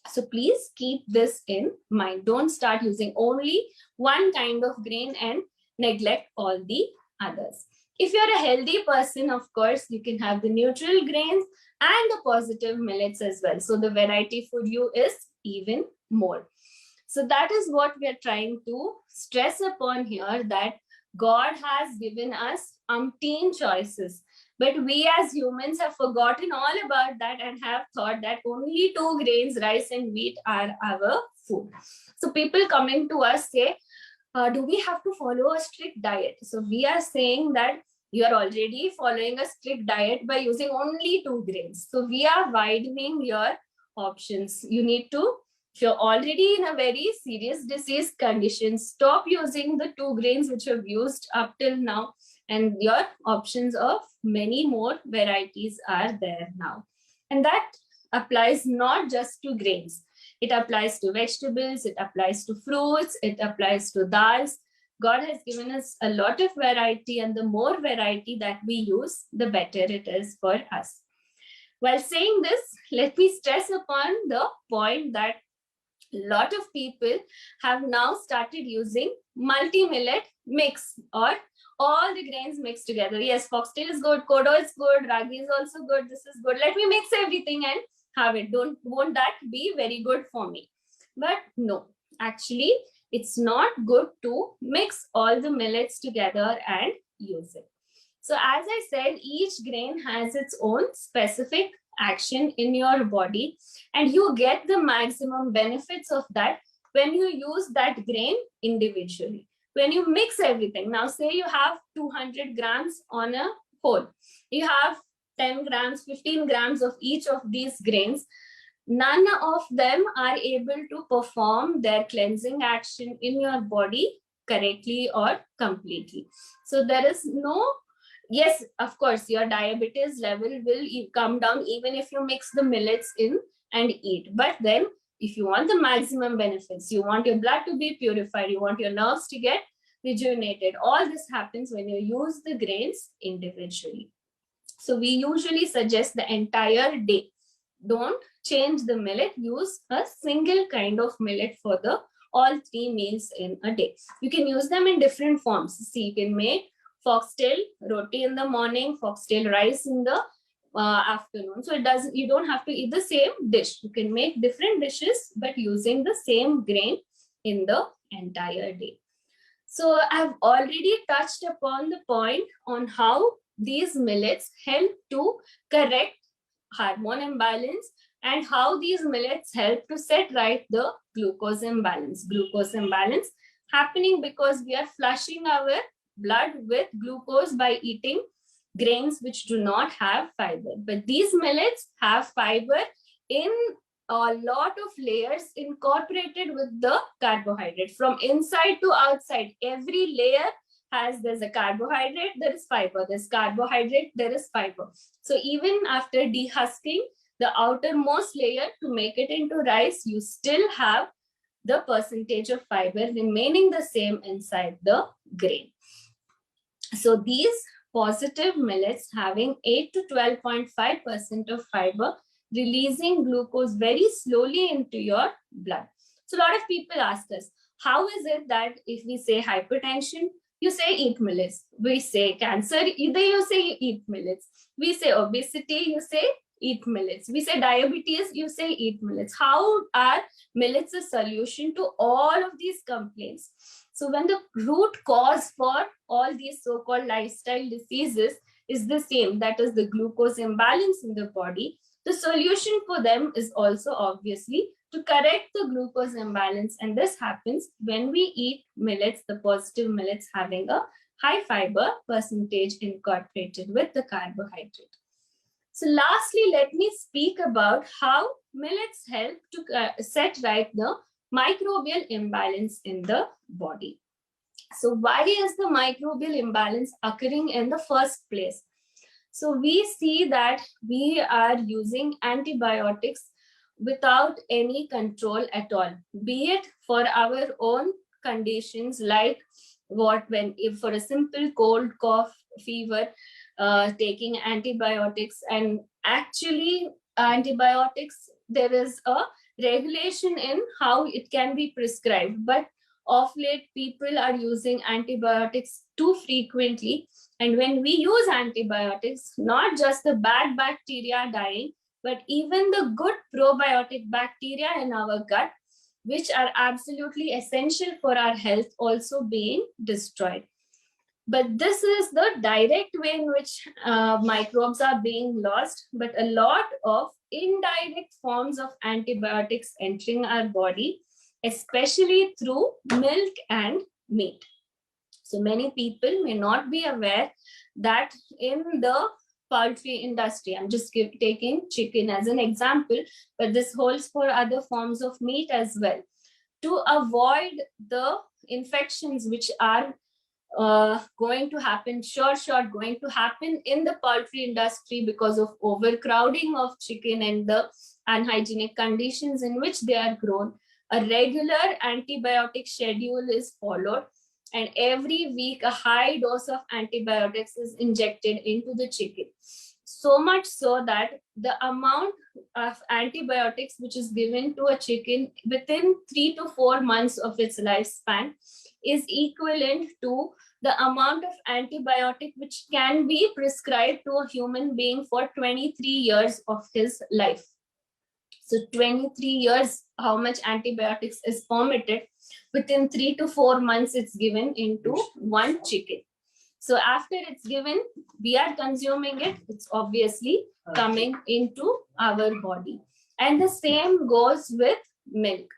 So please keep this in mind. Don't start using only one kind of grain and neglect all the others. If you're a healthy person, of course, you can have the neutral grains and the positive millets as well. So the variety for you is even more. So that is what we are trying to stress upon here, that God has given us umpteen choices, but we as humans have forgotten all about that and have thought that only 2 grains, rice and wheat, are our food. So people coming to us say, do we have to follow a strict diet? So we are saying that you are already following a strict diet by using only 2 grains. So we are widening your options. You need to, if you're already in a very serious disease condition, stop using the 2 grains which you've used up till now, and your options of many more varieties are there now. And that applies not just to grains. It applies to vegetables, it applies to fruits, it applies to dals. God has given us a lot of variety, and the more variety that we use, the better it is for us. While saying this, let me stress upon the point that a lot of people have now started using multi-millet mix, or all the grains mixed together. Yes, foxtail is good, kodo is good, ragi is also good, this is good. Let me mix everything and have it. Won't that be very good for me? But no, actually, it's not good to mix all the millets together and use it. So as I said, each grain has its own specific action in your body, and you get the maximum benefits of that when you use that grain individually. When you mix everything, now say you have 200 grams on a whole, you have 10 grams, 15 grams of each of these grains, none of them are able to perform their cleansing action in your body correctly or completely. So there is no, yes, of course, your diabetes level will come down even if you mix the millets in and eat. But then if you want the maximum benefits, you want your blood to be purified, you want your nerves to get rejuvenated, all this happens when you use the grains individually. So we usually suggest the entire day. Don't change the millet, use a single kind of millet for the all 3 meals in a day. You can use them in different forms. See, you can make foxtail roti in the morning, foxtail rice in the afternoon. So you don't have to eat the same dish. You can make different dishes, but using the same grain in the entire day. So I've already touched upon the point on how these millets help to correct hormone imbalance and how these millets help to set right the glucose imbalance. Glucose imbalance happening because we are flushing our blood with glucose by eating grains which do not have fiber. But these millets have fiber in a lot of layers incorporated with the carbohydrate. From inside to outside, every layer there's a carbohydrate, there is fiber, there's carbohydrate, there is fiber. So even after dehusking the outermost layer to make it into rice, you still have the percentage of fiber remaining the same inside the grain. So these positive millets having 8 to 12.5% of fiber, releasing glucose very slowly into your blood. So a lot of people ask us, how is it that if we say hypertension, you say eat millets. We say cancer, either you say eat millets. We say obesity, you say eat millets. We say diabetes, you say eat millets. How are millets a solution to all of these complaints? So when the root cause for all these so-called lifestyle diseases is the same, that is the glucose imbalance in the body, the solution for them is also obviously to correct the glucose imbalance. And this happens when we eat millets, the positive millets having a high fiber percentage incorporated with the carbohydrate. So lastly, let me speak about how millets help to set right the microbial imbalance in the body. So why is the microbial imbalance occurring in the first place? So we see that we are using antibiotics without any control at all, be it for our own conditions like if for a simple cold, cough, fever, taking antibiotics. And actually antibiotics, there is a regulation in how it can be prescribed, but of late people are using antibiotics too frequently. And when we use antibiotics, not just the bad bacteria dying, but even the good probiotic bacteria in our gut, which are absolutely essential for our health, also being destroyed. But this is the direct way in which microbes are being lost, but a lot of indirect forms of antibiotics entering our body, especially through milk and meat. So many people may not be aware that in the poultry industry, I'm just taking chicken as an example, but this holds for other forms of meat as well. To avoid the infections which are going to happen in the poultry industry because of overcrowding of chicken and the unhygienic conditions in which they are grown, a regular antibiotic schedule is followed, and every week a high dose of antibiotics is injected into the chicken. So much so that the amount of antibiotics which is given to a chicken within 3 to 4 months of its lifespan is equivalent to the amount of antibiotic which can be prescribed to a human being for 23 years of his life. So 23 years, how much antibiotics is permitted? Within 3 to 4 months, it's given into one chicken. So after it's given, we are consuming it, it's obviously coming into our body. And the same goes with milk.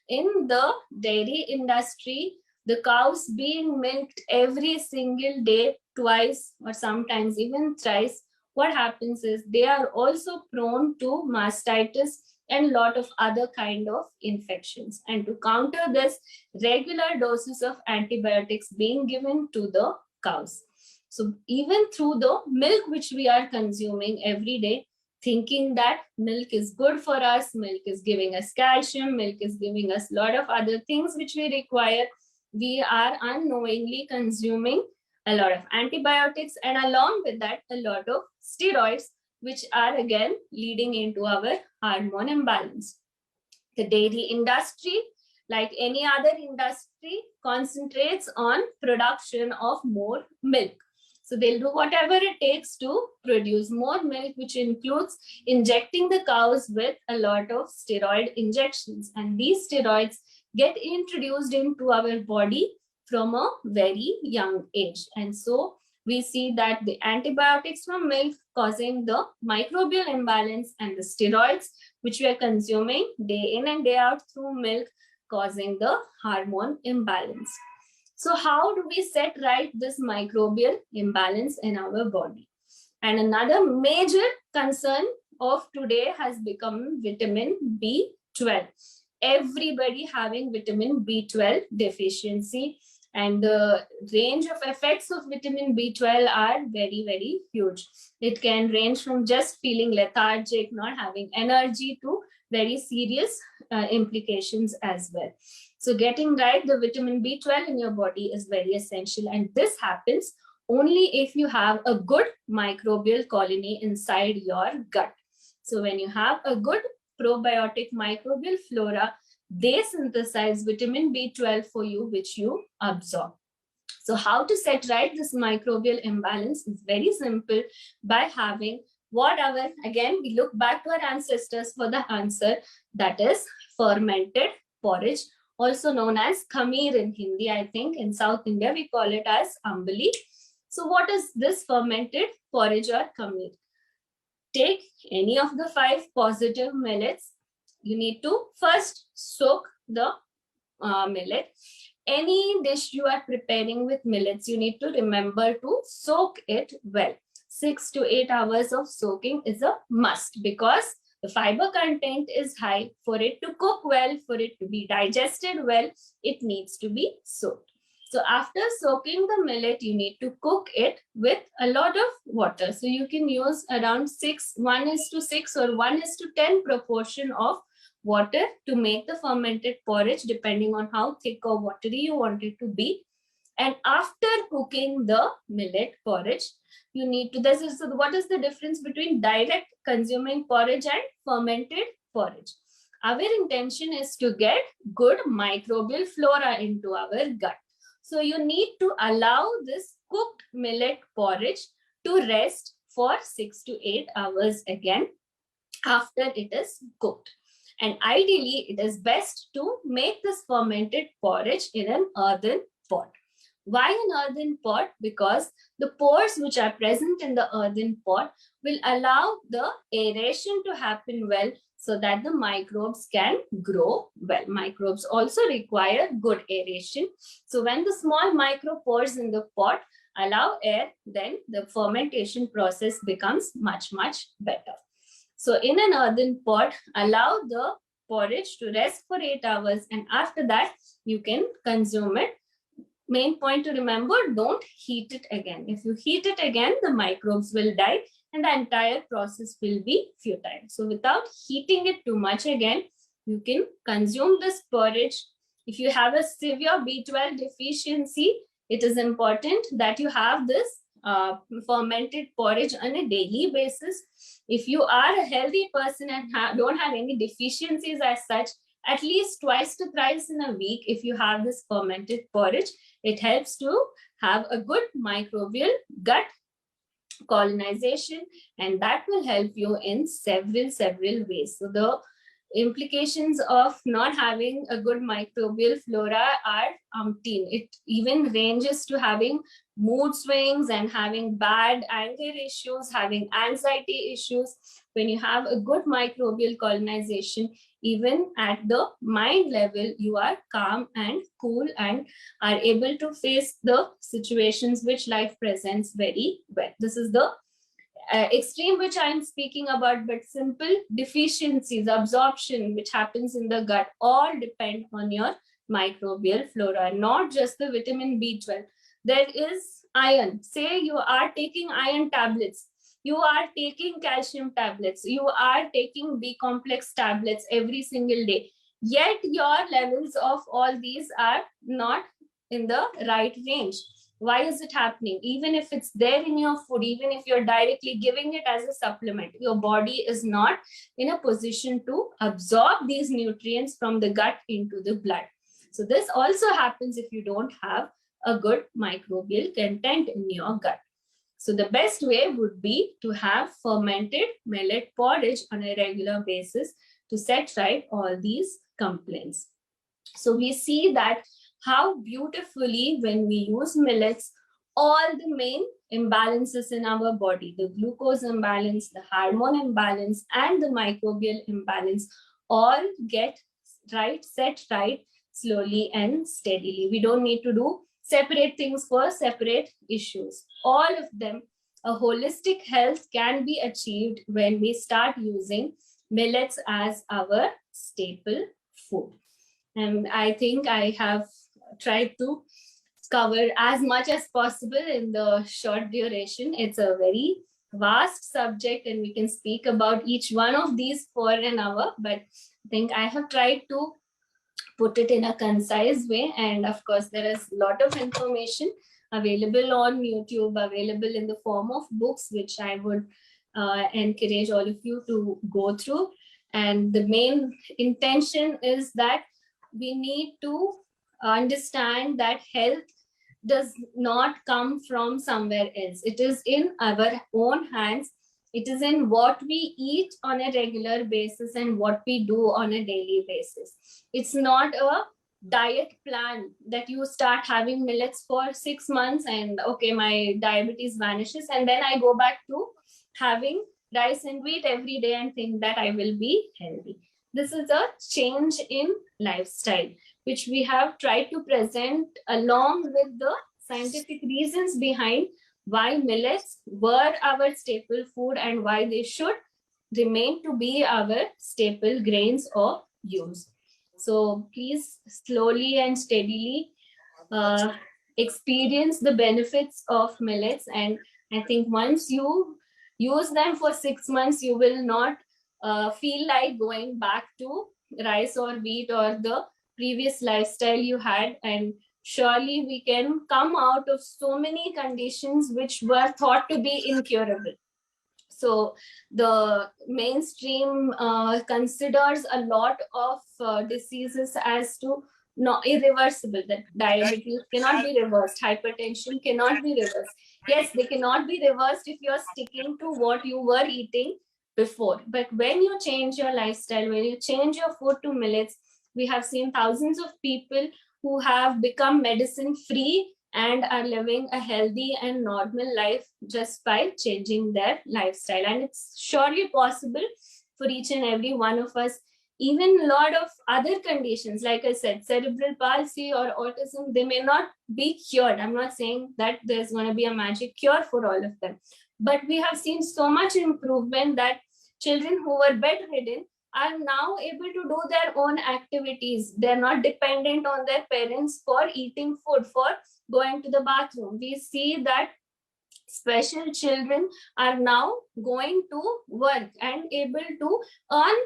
In the dairy industry, the cows being milked every single day, twice or sometimes even thrice, what happens is they are also prone to mastitis and lot of other kind of infections. And to counter this, regular doses of antibiotics being given to the cows. So even through the milk which we are consuming every day, thinking that milk is good for us, milk is giving us calcium, milk is giving us a lot of other things which we require, we are unknowingly consuming a lot of antibiotics, and along with that, a lot of steroids, which are again leading into our hormone imbalance. The dairy industry, like any other industry, concentrates on production of more milk. So they'll do whatever it takes to produce more milk, which includes injecting the cows with a lot of steroid injections. And these steroids get introduced into our body from a very young age. And so we see that the antibiotics from milk causing the microbial imbalance, and the steroids which we are consuming day in and day out through milk causing the hormone imbalance. So how do we set right this microbial imbalance in our body? And another major concern of today has become vitamin B12. Everybody having vitamin B12 deficiency, and the range of effects of vitamin B12 are very, very huge. It can range from just feeling lethargic, not having energy, to very serious implications as well. So getting right the vitamin B12 in your body is very essential. And this happens only if you have a good microbial colony inside your gut. So when you have a good probiotic microbial flora, they synthesize vitamin B12 for you, which you absorb. So how to set right this microbial imbalance is very simple, by having again, we look back to our ancestors for the answer, that is fermented porridge, also known as khameer in Hindi. I think in South India, we call it as ambali. So what is this fermented porridge or khameer? Take any of the 5 positive millets, You need to first soak the millet. Any dish you are preparing with millets, you need to remember to soak it well. 6 to 8 hours of soaking is a must because the fiber content is high. For it to cook well, for it to be digested well, it needs to be soaked. So after soaking the millet, you need to cook it with a lot of water. So you can use around 1:6 or 1:10 proportion of water to make the fermented porridge, depending on how thick or watery you want it to be. And after cooking the millet porridge, you need to, what is the difference between direct consuming porridge and fermented porridge? Our intention is to get good microbial flora into our gut. So you need to allow this cooked millet porridge to rest for 6 to 8 hours again after it is cooked. And ideally, it is best to make this fermented porridge in an earthen pot. Why an earthen pot? Because the pores which are present in the earthen pot will allow the aeration to happen well so that the microbes can grow well. Microbes also require good aeration. So when the small micropores in the pot allow air, then the fermentation process becomes much, much better. So in an earthen pot, allow the porridge to rest for 8 hours, and after that, you can consume it. Main point to remember, don't heat it again. If you heat it again, the microbes will die and the entire process will be futile. So without heating it too much again, you can consume this porridge. If you have a severe B12 deficiency, it is important that you have this fermented porridge on a daily basis. If you are a healthy person and don't have any deficiencies as such, at least twice to thrice in a week, if you have this fermented porridge, it helps to have a good microbial gut colonization, and that will help you in several ways. So the implications of not having a good microbial flora are umpteen. It even ranges to having mood swings and having bad anger issues, having anxiety issues. When you have a good microbial colonization, even at the mind level, you are calm and cool and are able to face the situations which life presents very well. This is the extreme which I am speaking about, but simple deficiencies, absorption which happens in the gut, all depend on your microbial flora, not just the vitamin B12. There is iron. Say you are taking iron tablets, you are taking calcium tablets, you are taking B complex tablets every single day, yet your levels of all these are not in the right range. Why is it happening? Even if it's there in your food, even if you're directly giving it as a supplement, your body is not in a position to absorb these nutrients from the gut into the blood. So this also happens if you don't have a good microbial content in your gut. So the best way would be to have fermented millet porridge on a regular basis to set right all these complaints. So we see that how beautifully when we use millets, all the main imbalances in our body, the glucose imbalance, the hormone imbalance, and the microbial imbalance all get right, set right slowly and steadily. We don't need to do separate things for separate issues. All of them, a holistic health can be achieved when we start using millets as our staple food. And I think I have tried to cover as much as possible in the short duration. It's a very vast subject and we can speak about each one of these for an hour, but I think I have tried to put it in a concise way. And of course, there is a lot of information available on YouTube, available in the form of books, which I would encourage all of you to go through. And the main intention is that we need to understand that health does not come from somewhere else. It is in our own hands. It is in what we eat on a regular basis and what we do on a daily basis. It's not a diet plan that you start having millets for 6 months and okay, my diabetes vanishes, and then I go back to having rice and wheat every day and think that I will be healthy. This is a change in lifestyle, which we have tried to present along with the scientific reasons behind why millets were our staple food and why they should remain to be our staple grains of use. So please slowly and steadily uh, experience the benefits of millets. And I think once you use them for 6 months, you will not feel like going back to rice or wheat or the previous lifestyle you had. And surely we can come out of so many conditions which were thought to be incurable. So the mainstream considers a lot of diseases as to not irreversible, that diabetes cannot be reversed, hypertension cannot be reversed. Yes, they cannot be reversed if you're sticking to what you were eating before. But when you change your lifestyle, when you change your food to millets, we have seen thousands of people who have become medicine free and are living a healthy and normal life just by changing their lifestyle. And it's surely possible for each and every one of us. Even a lot of other conditions, like I said, cerebral palsy or autism, they may not be cured. I'm not saying that there's going to be a magic cure for all of them, but we have seen so much improvement that children who were bedridden are now able to do their own activities. They're not dependent on their parents for eating food, for going to the bathroom. We see that special children are now going to work and able to earn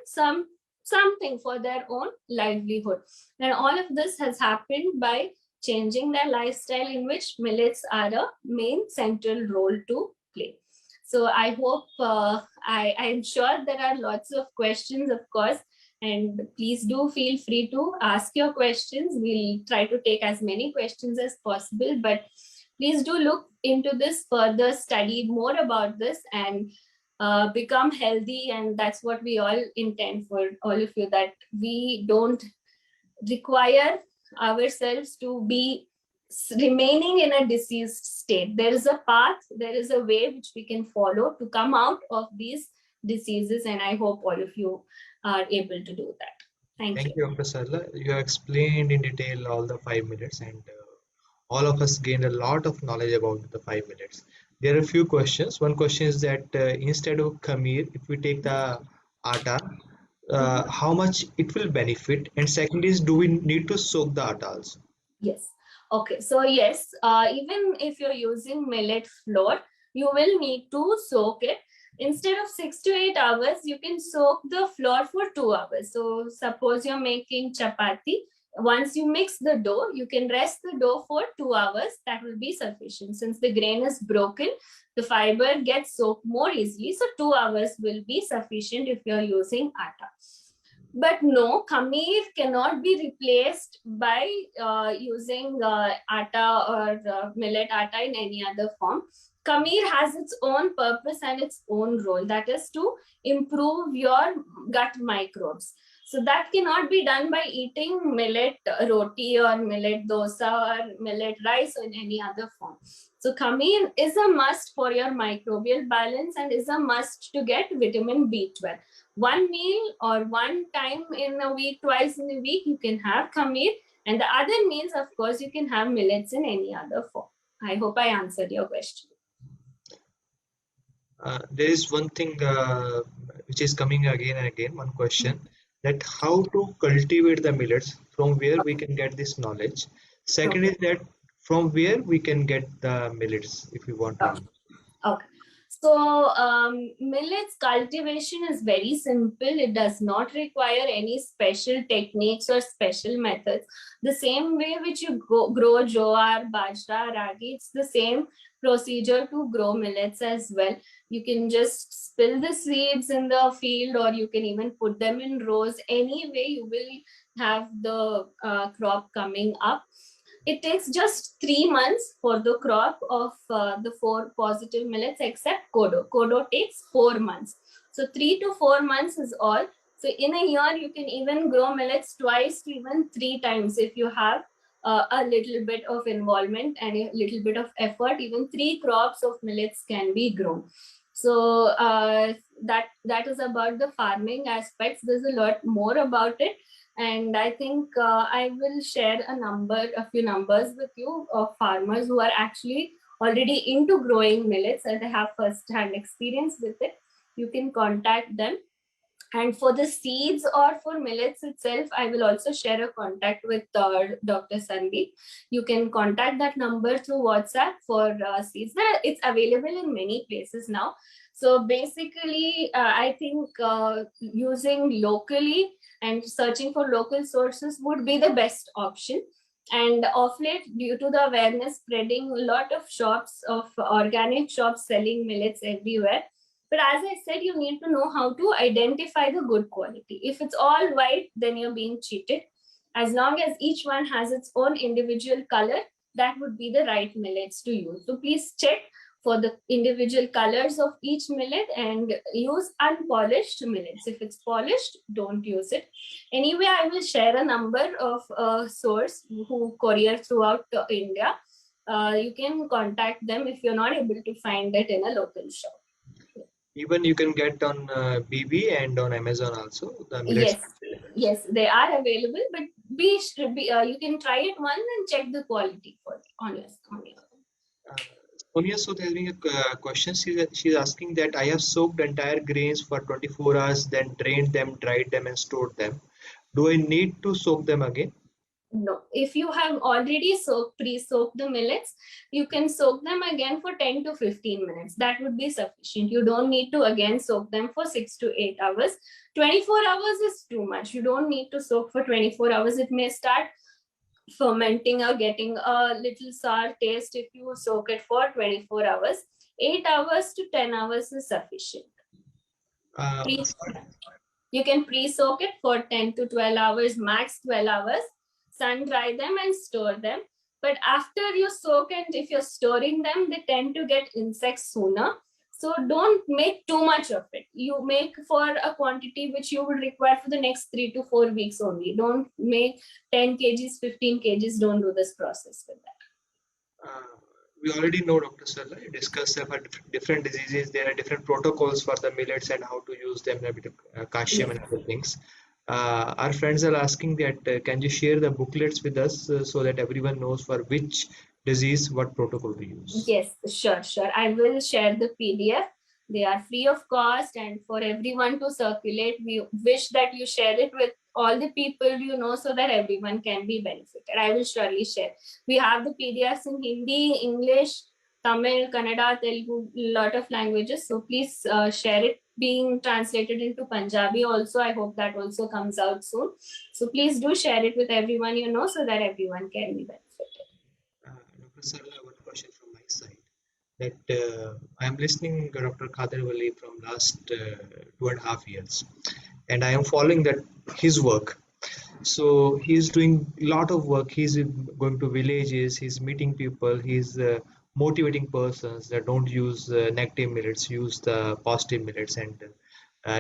something for their own livelihood. And all of this has happened by changing their lifestyle, in which millets are a main central role to play. So I hope I'm sure there are lots of questions, of course, and please do feel free to ask your questions. We'll try to take as many questions as possible, but please do look into this further, study more about this, and become healthy. And that's what we all intend for all of you, that we don't require ourselves to be remaining in a diseased state. There is a path, there is a way which we can follow to come out of these diseases, and I hope all of you are able to do that. Thank you. You, Dr. Sarla. You explained in detail all the 5 minutes, and all of us gained a lot of knowledge about the 5 minutes. There are a few questions. One question is that instead of khameer, if we take the atta, how much it will benefit? And second is, do we need to soak the atta also? Yes. Okay. So yes, even if you're using millet flour, you will need to soak it. Instead of 6 to 8 hours, you can soak the flour for 2 hours. So suppose you're making chapati. Once you mix the dough, you can rest the dough for 2 hours. That will be sufficient. Since the grain is broken, the fiber gets soaked more easily. So 2 hours will be sufficient if you're using atta. But no, khameer cannot be replaced by using atta or millet atta in any other form. Khameer has its own purpose and its own role, that is to improve your gut microbes. So that cannot be done by eating millet roti or millet dosa or millet rice or in any other form. So khameer is a must for your microbial balance and is a must to get vitamin B12. One meal or one time in a week, twice in a week, you can have khameer, and the other meals, of course, you can have millets in any other form. I hope I answered your question. There is one thing which is coming again and again, one question, that how to cultivate the millets, from where we can get this knowledge. Second is that from where we can get the millets if we want to. Okay. So millets cultivation is very simple. It does not require any special techniques or special methods. The same way which you grow jowar, bajra, ragi, it's the same procedure to grow millets as well. You can just spill the seeds in the field, or you can even put them in rows. Anyway, you will have the crop coming up. It takes just 3 months for the crop of the 4 positive millets, except kodo. Kodo takes 4 months. So 3 to 4 months is all. So in a year, you can even grow millets twice to even 3 times if you have a little bit of involvement and a little bit of effort. Even 3 crops of millets can be grown. So that is about the farming aspects. There's a lot more about it, and I think I will share a few numbers with you of farmers who are actually already into growing millets and they have first-hand experience with it. You can contact them. And for the seeds or for millets itself, I will also share a contact with Dr. Sandeep. You can contact that number through WhatsApp for seeds. It's available in many places now. So basically, I think using locally and searching for local sources would be the best option. And of late, due to the awareness spreading, a lot of shops, of organic shops selling millets everywhere. But as I said, you need to know how to identify the good quality. If it's all white, then you're being cheated. As long as each one has its own individual color, that would be the right millets to use. So please check for the individual colors of each millet and use unpolished millets. If it's polished, don't use it. Anyway, I will share a number of source who courier throughout India. You can contact them if you're not able to find it in a local shop. Even you can get on BB and on Amazon also. The millets. Yes, they are available, but you can try it once and check the quality for it on your. Sonia Sood having a question. She's asking that I have soaked entire grains for 24 hours, then drained them, dried them, and stored them. Do I need to soak them again? No, if you have already pre-soaked the millets, you can soak them again for 10 to 15 minutes. That would be sufficient. You don't need to again soak them for 6 to 8 hours. 24 hours is too much. You don't need to soak for 24 hours. It may start fermenting or getting a little sour taste if you soak it for 24 hours. 8 hours to 10 hours is sufficient. You can pre-soak it for 10 to 12 hours, max 12 hours. Sun dry them and store them. But after you soak and if you're storing them, they tend to get insects sooner. So don't make too much of it. You make for a quantity which you would require for the next 3 to 4 weeks only. Don't make 10 kgs, 15 kgs. Don't do this process with that. We already know, Dr. Sarla, you discussed about different diseases. There are different protocols for the millets and how to use them, a bit of calcium and other things. Our friends are asking that can you share the booklets with us so that everyone knows for which disease what protocol to use? Yes, sure. I will share the PDF. They are free of cost and for everyone to circulate. We wish that you share it with all the people you know so that everyone can be benefited. I will surely share. We have the PDFs in Hindi, English, Tamil, Kannada, Telugu, lot of languages. So please share it. Being translated into Punjabi also. I hope that also comes out soon. So please do share it with everyone you know so that everyone can be benefited. Dr. Sarla, one question from my side. That I am listening to Dr. Khader Wali from last 2.5 years, and I am following his work. So he's doing a lot of work. He's going to villages. He's meeting people. He's motivating persons that don't use negative millets, use the positive millets, and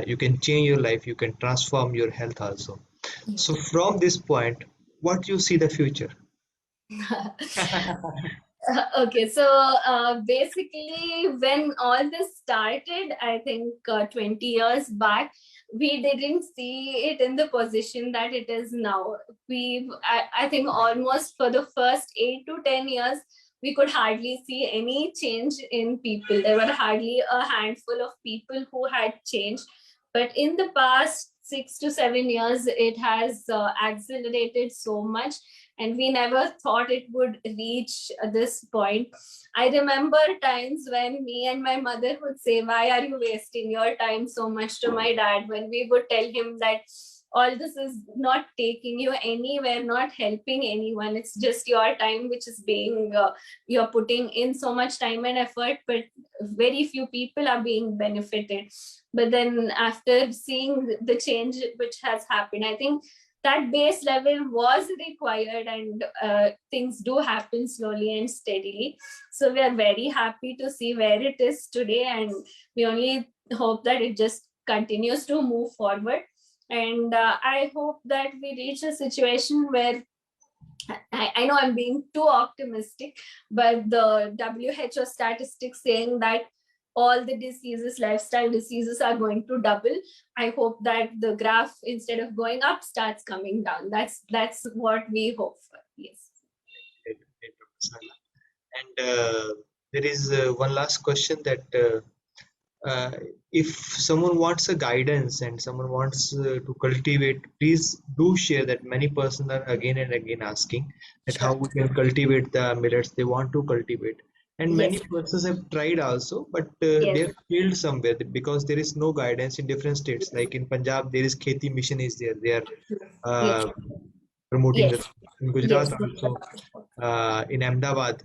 you can change your life. You can transform your health also. So from this point, what you see the future? Okay, so basically when all this started, I think 20 years back, we didn't see it in the position that it is now. I think almost for the first 8 to 10 years, we could hardly see any change in people. There were hardly a handful of people who had changed. But in the past 6 to 7 years, it has accelerated so much. And we never thought it would reach this point. I remember times when me and my mother would say, why are you wasting your time so much, to my dad, when we would tell him that all this is not taking you anywhere, not helping anyone. It's just your time, which is being, you're putting in so much time and effort, but very few people are being benefited. But then after seeing the change which has happened, I think that base level was required, and things do happen slowly and steadily. So we are very happy to see where it is today, and we only hope that it just continues to move forward. And I hope that we reach a situation where, I know I'm being too optimistic, but the WHO statistics saying that all the diseases, lifestyle diseases are going to double. I hope that the graph, instead of going up, starts coming down. That's what we hope for. Yes. Great, great, Dr. Sala. And there is one last question that if someone wants a guidance and someone wants to cultivate, please do share that. Many persons are again and again asking that how we can cultivate the millets they want to cultivate. And many Yes. persons have tried also, but Yes. they have failed somewhere because there is no guidance in different states. Like in Punjab, there is Kheti Mission is there. They are Yes. promoting Yes. that. In Gujarat Yes. also, in Ahmedabad,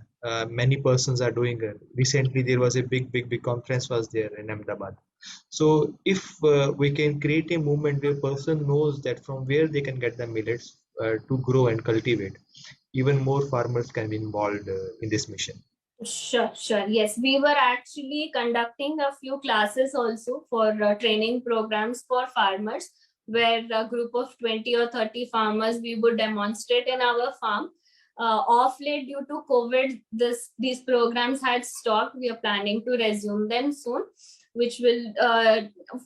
many persons are doing it. Recently, there was a big conference was there in Ahmedabad. So if we can create a movement where person knows that from where they can get the millets to grow and cultivate, even more farmers can be involved in this mission. Sure, sure. Yes, we were actually conducting a few classes also for training programs for farmers, where a group of 20 or 30 farmers we would demonstrate in our farm. Off late, due to COVID, these programs had stopped. We are planning to resume them soon, which will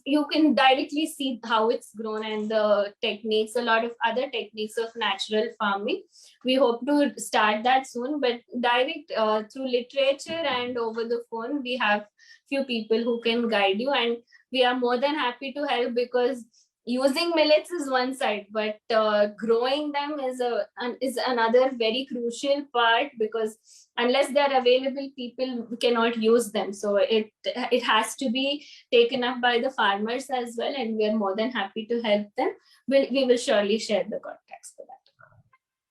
you can directly see how it's grown and the techniques, a lot of other techniques of natural farming. We hope to start that soon, but direct through literature and over the phone, we have few people who can guide you, and we are more than happy to help, because using millets is one side, but growing them is another very crucial part, because unless they are available, people cannot use them. So it has to be taken up by the farmers as well, and we are more than happy to help them. We will surely share the contacts for that.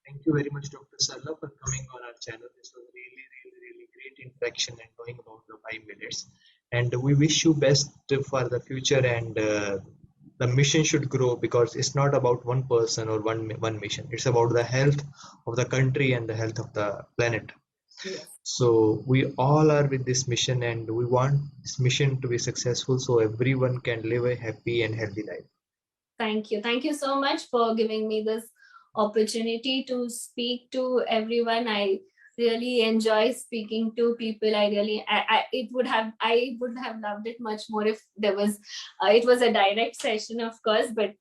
Thank you very much, Dr. Salla, for coming on our channel. This was really great interaction and knowing about the 5 millets. And we wish you best for the future, and the mission should grow, because it's not about one person or one mission. It's about the health of the country and the health of the planet. Yes. So we all are with this mission, and we want this mission to be successful so everyone can live a happy and healthy life. Thank you. Thank you so much for giving me this opportunity to speak to everyone. I really enjoy speaking to people. I would have loved it much more if there was it was a direct session, of course, but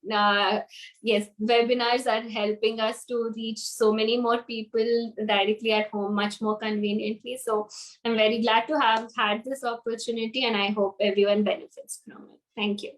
yes, webinars are helping us to reach so many more people directly at home much more conveniently. So I'm very glad to have had this opportunity, and I hope everyone benefits from it. Thank you.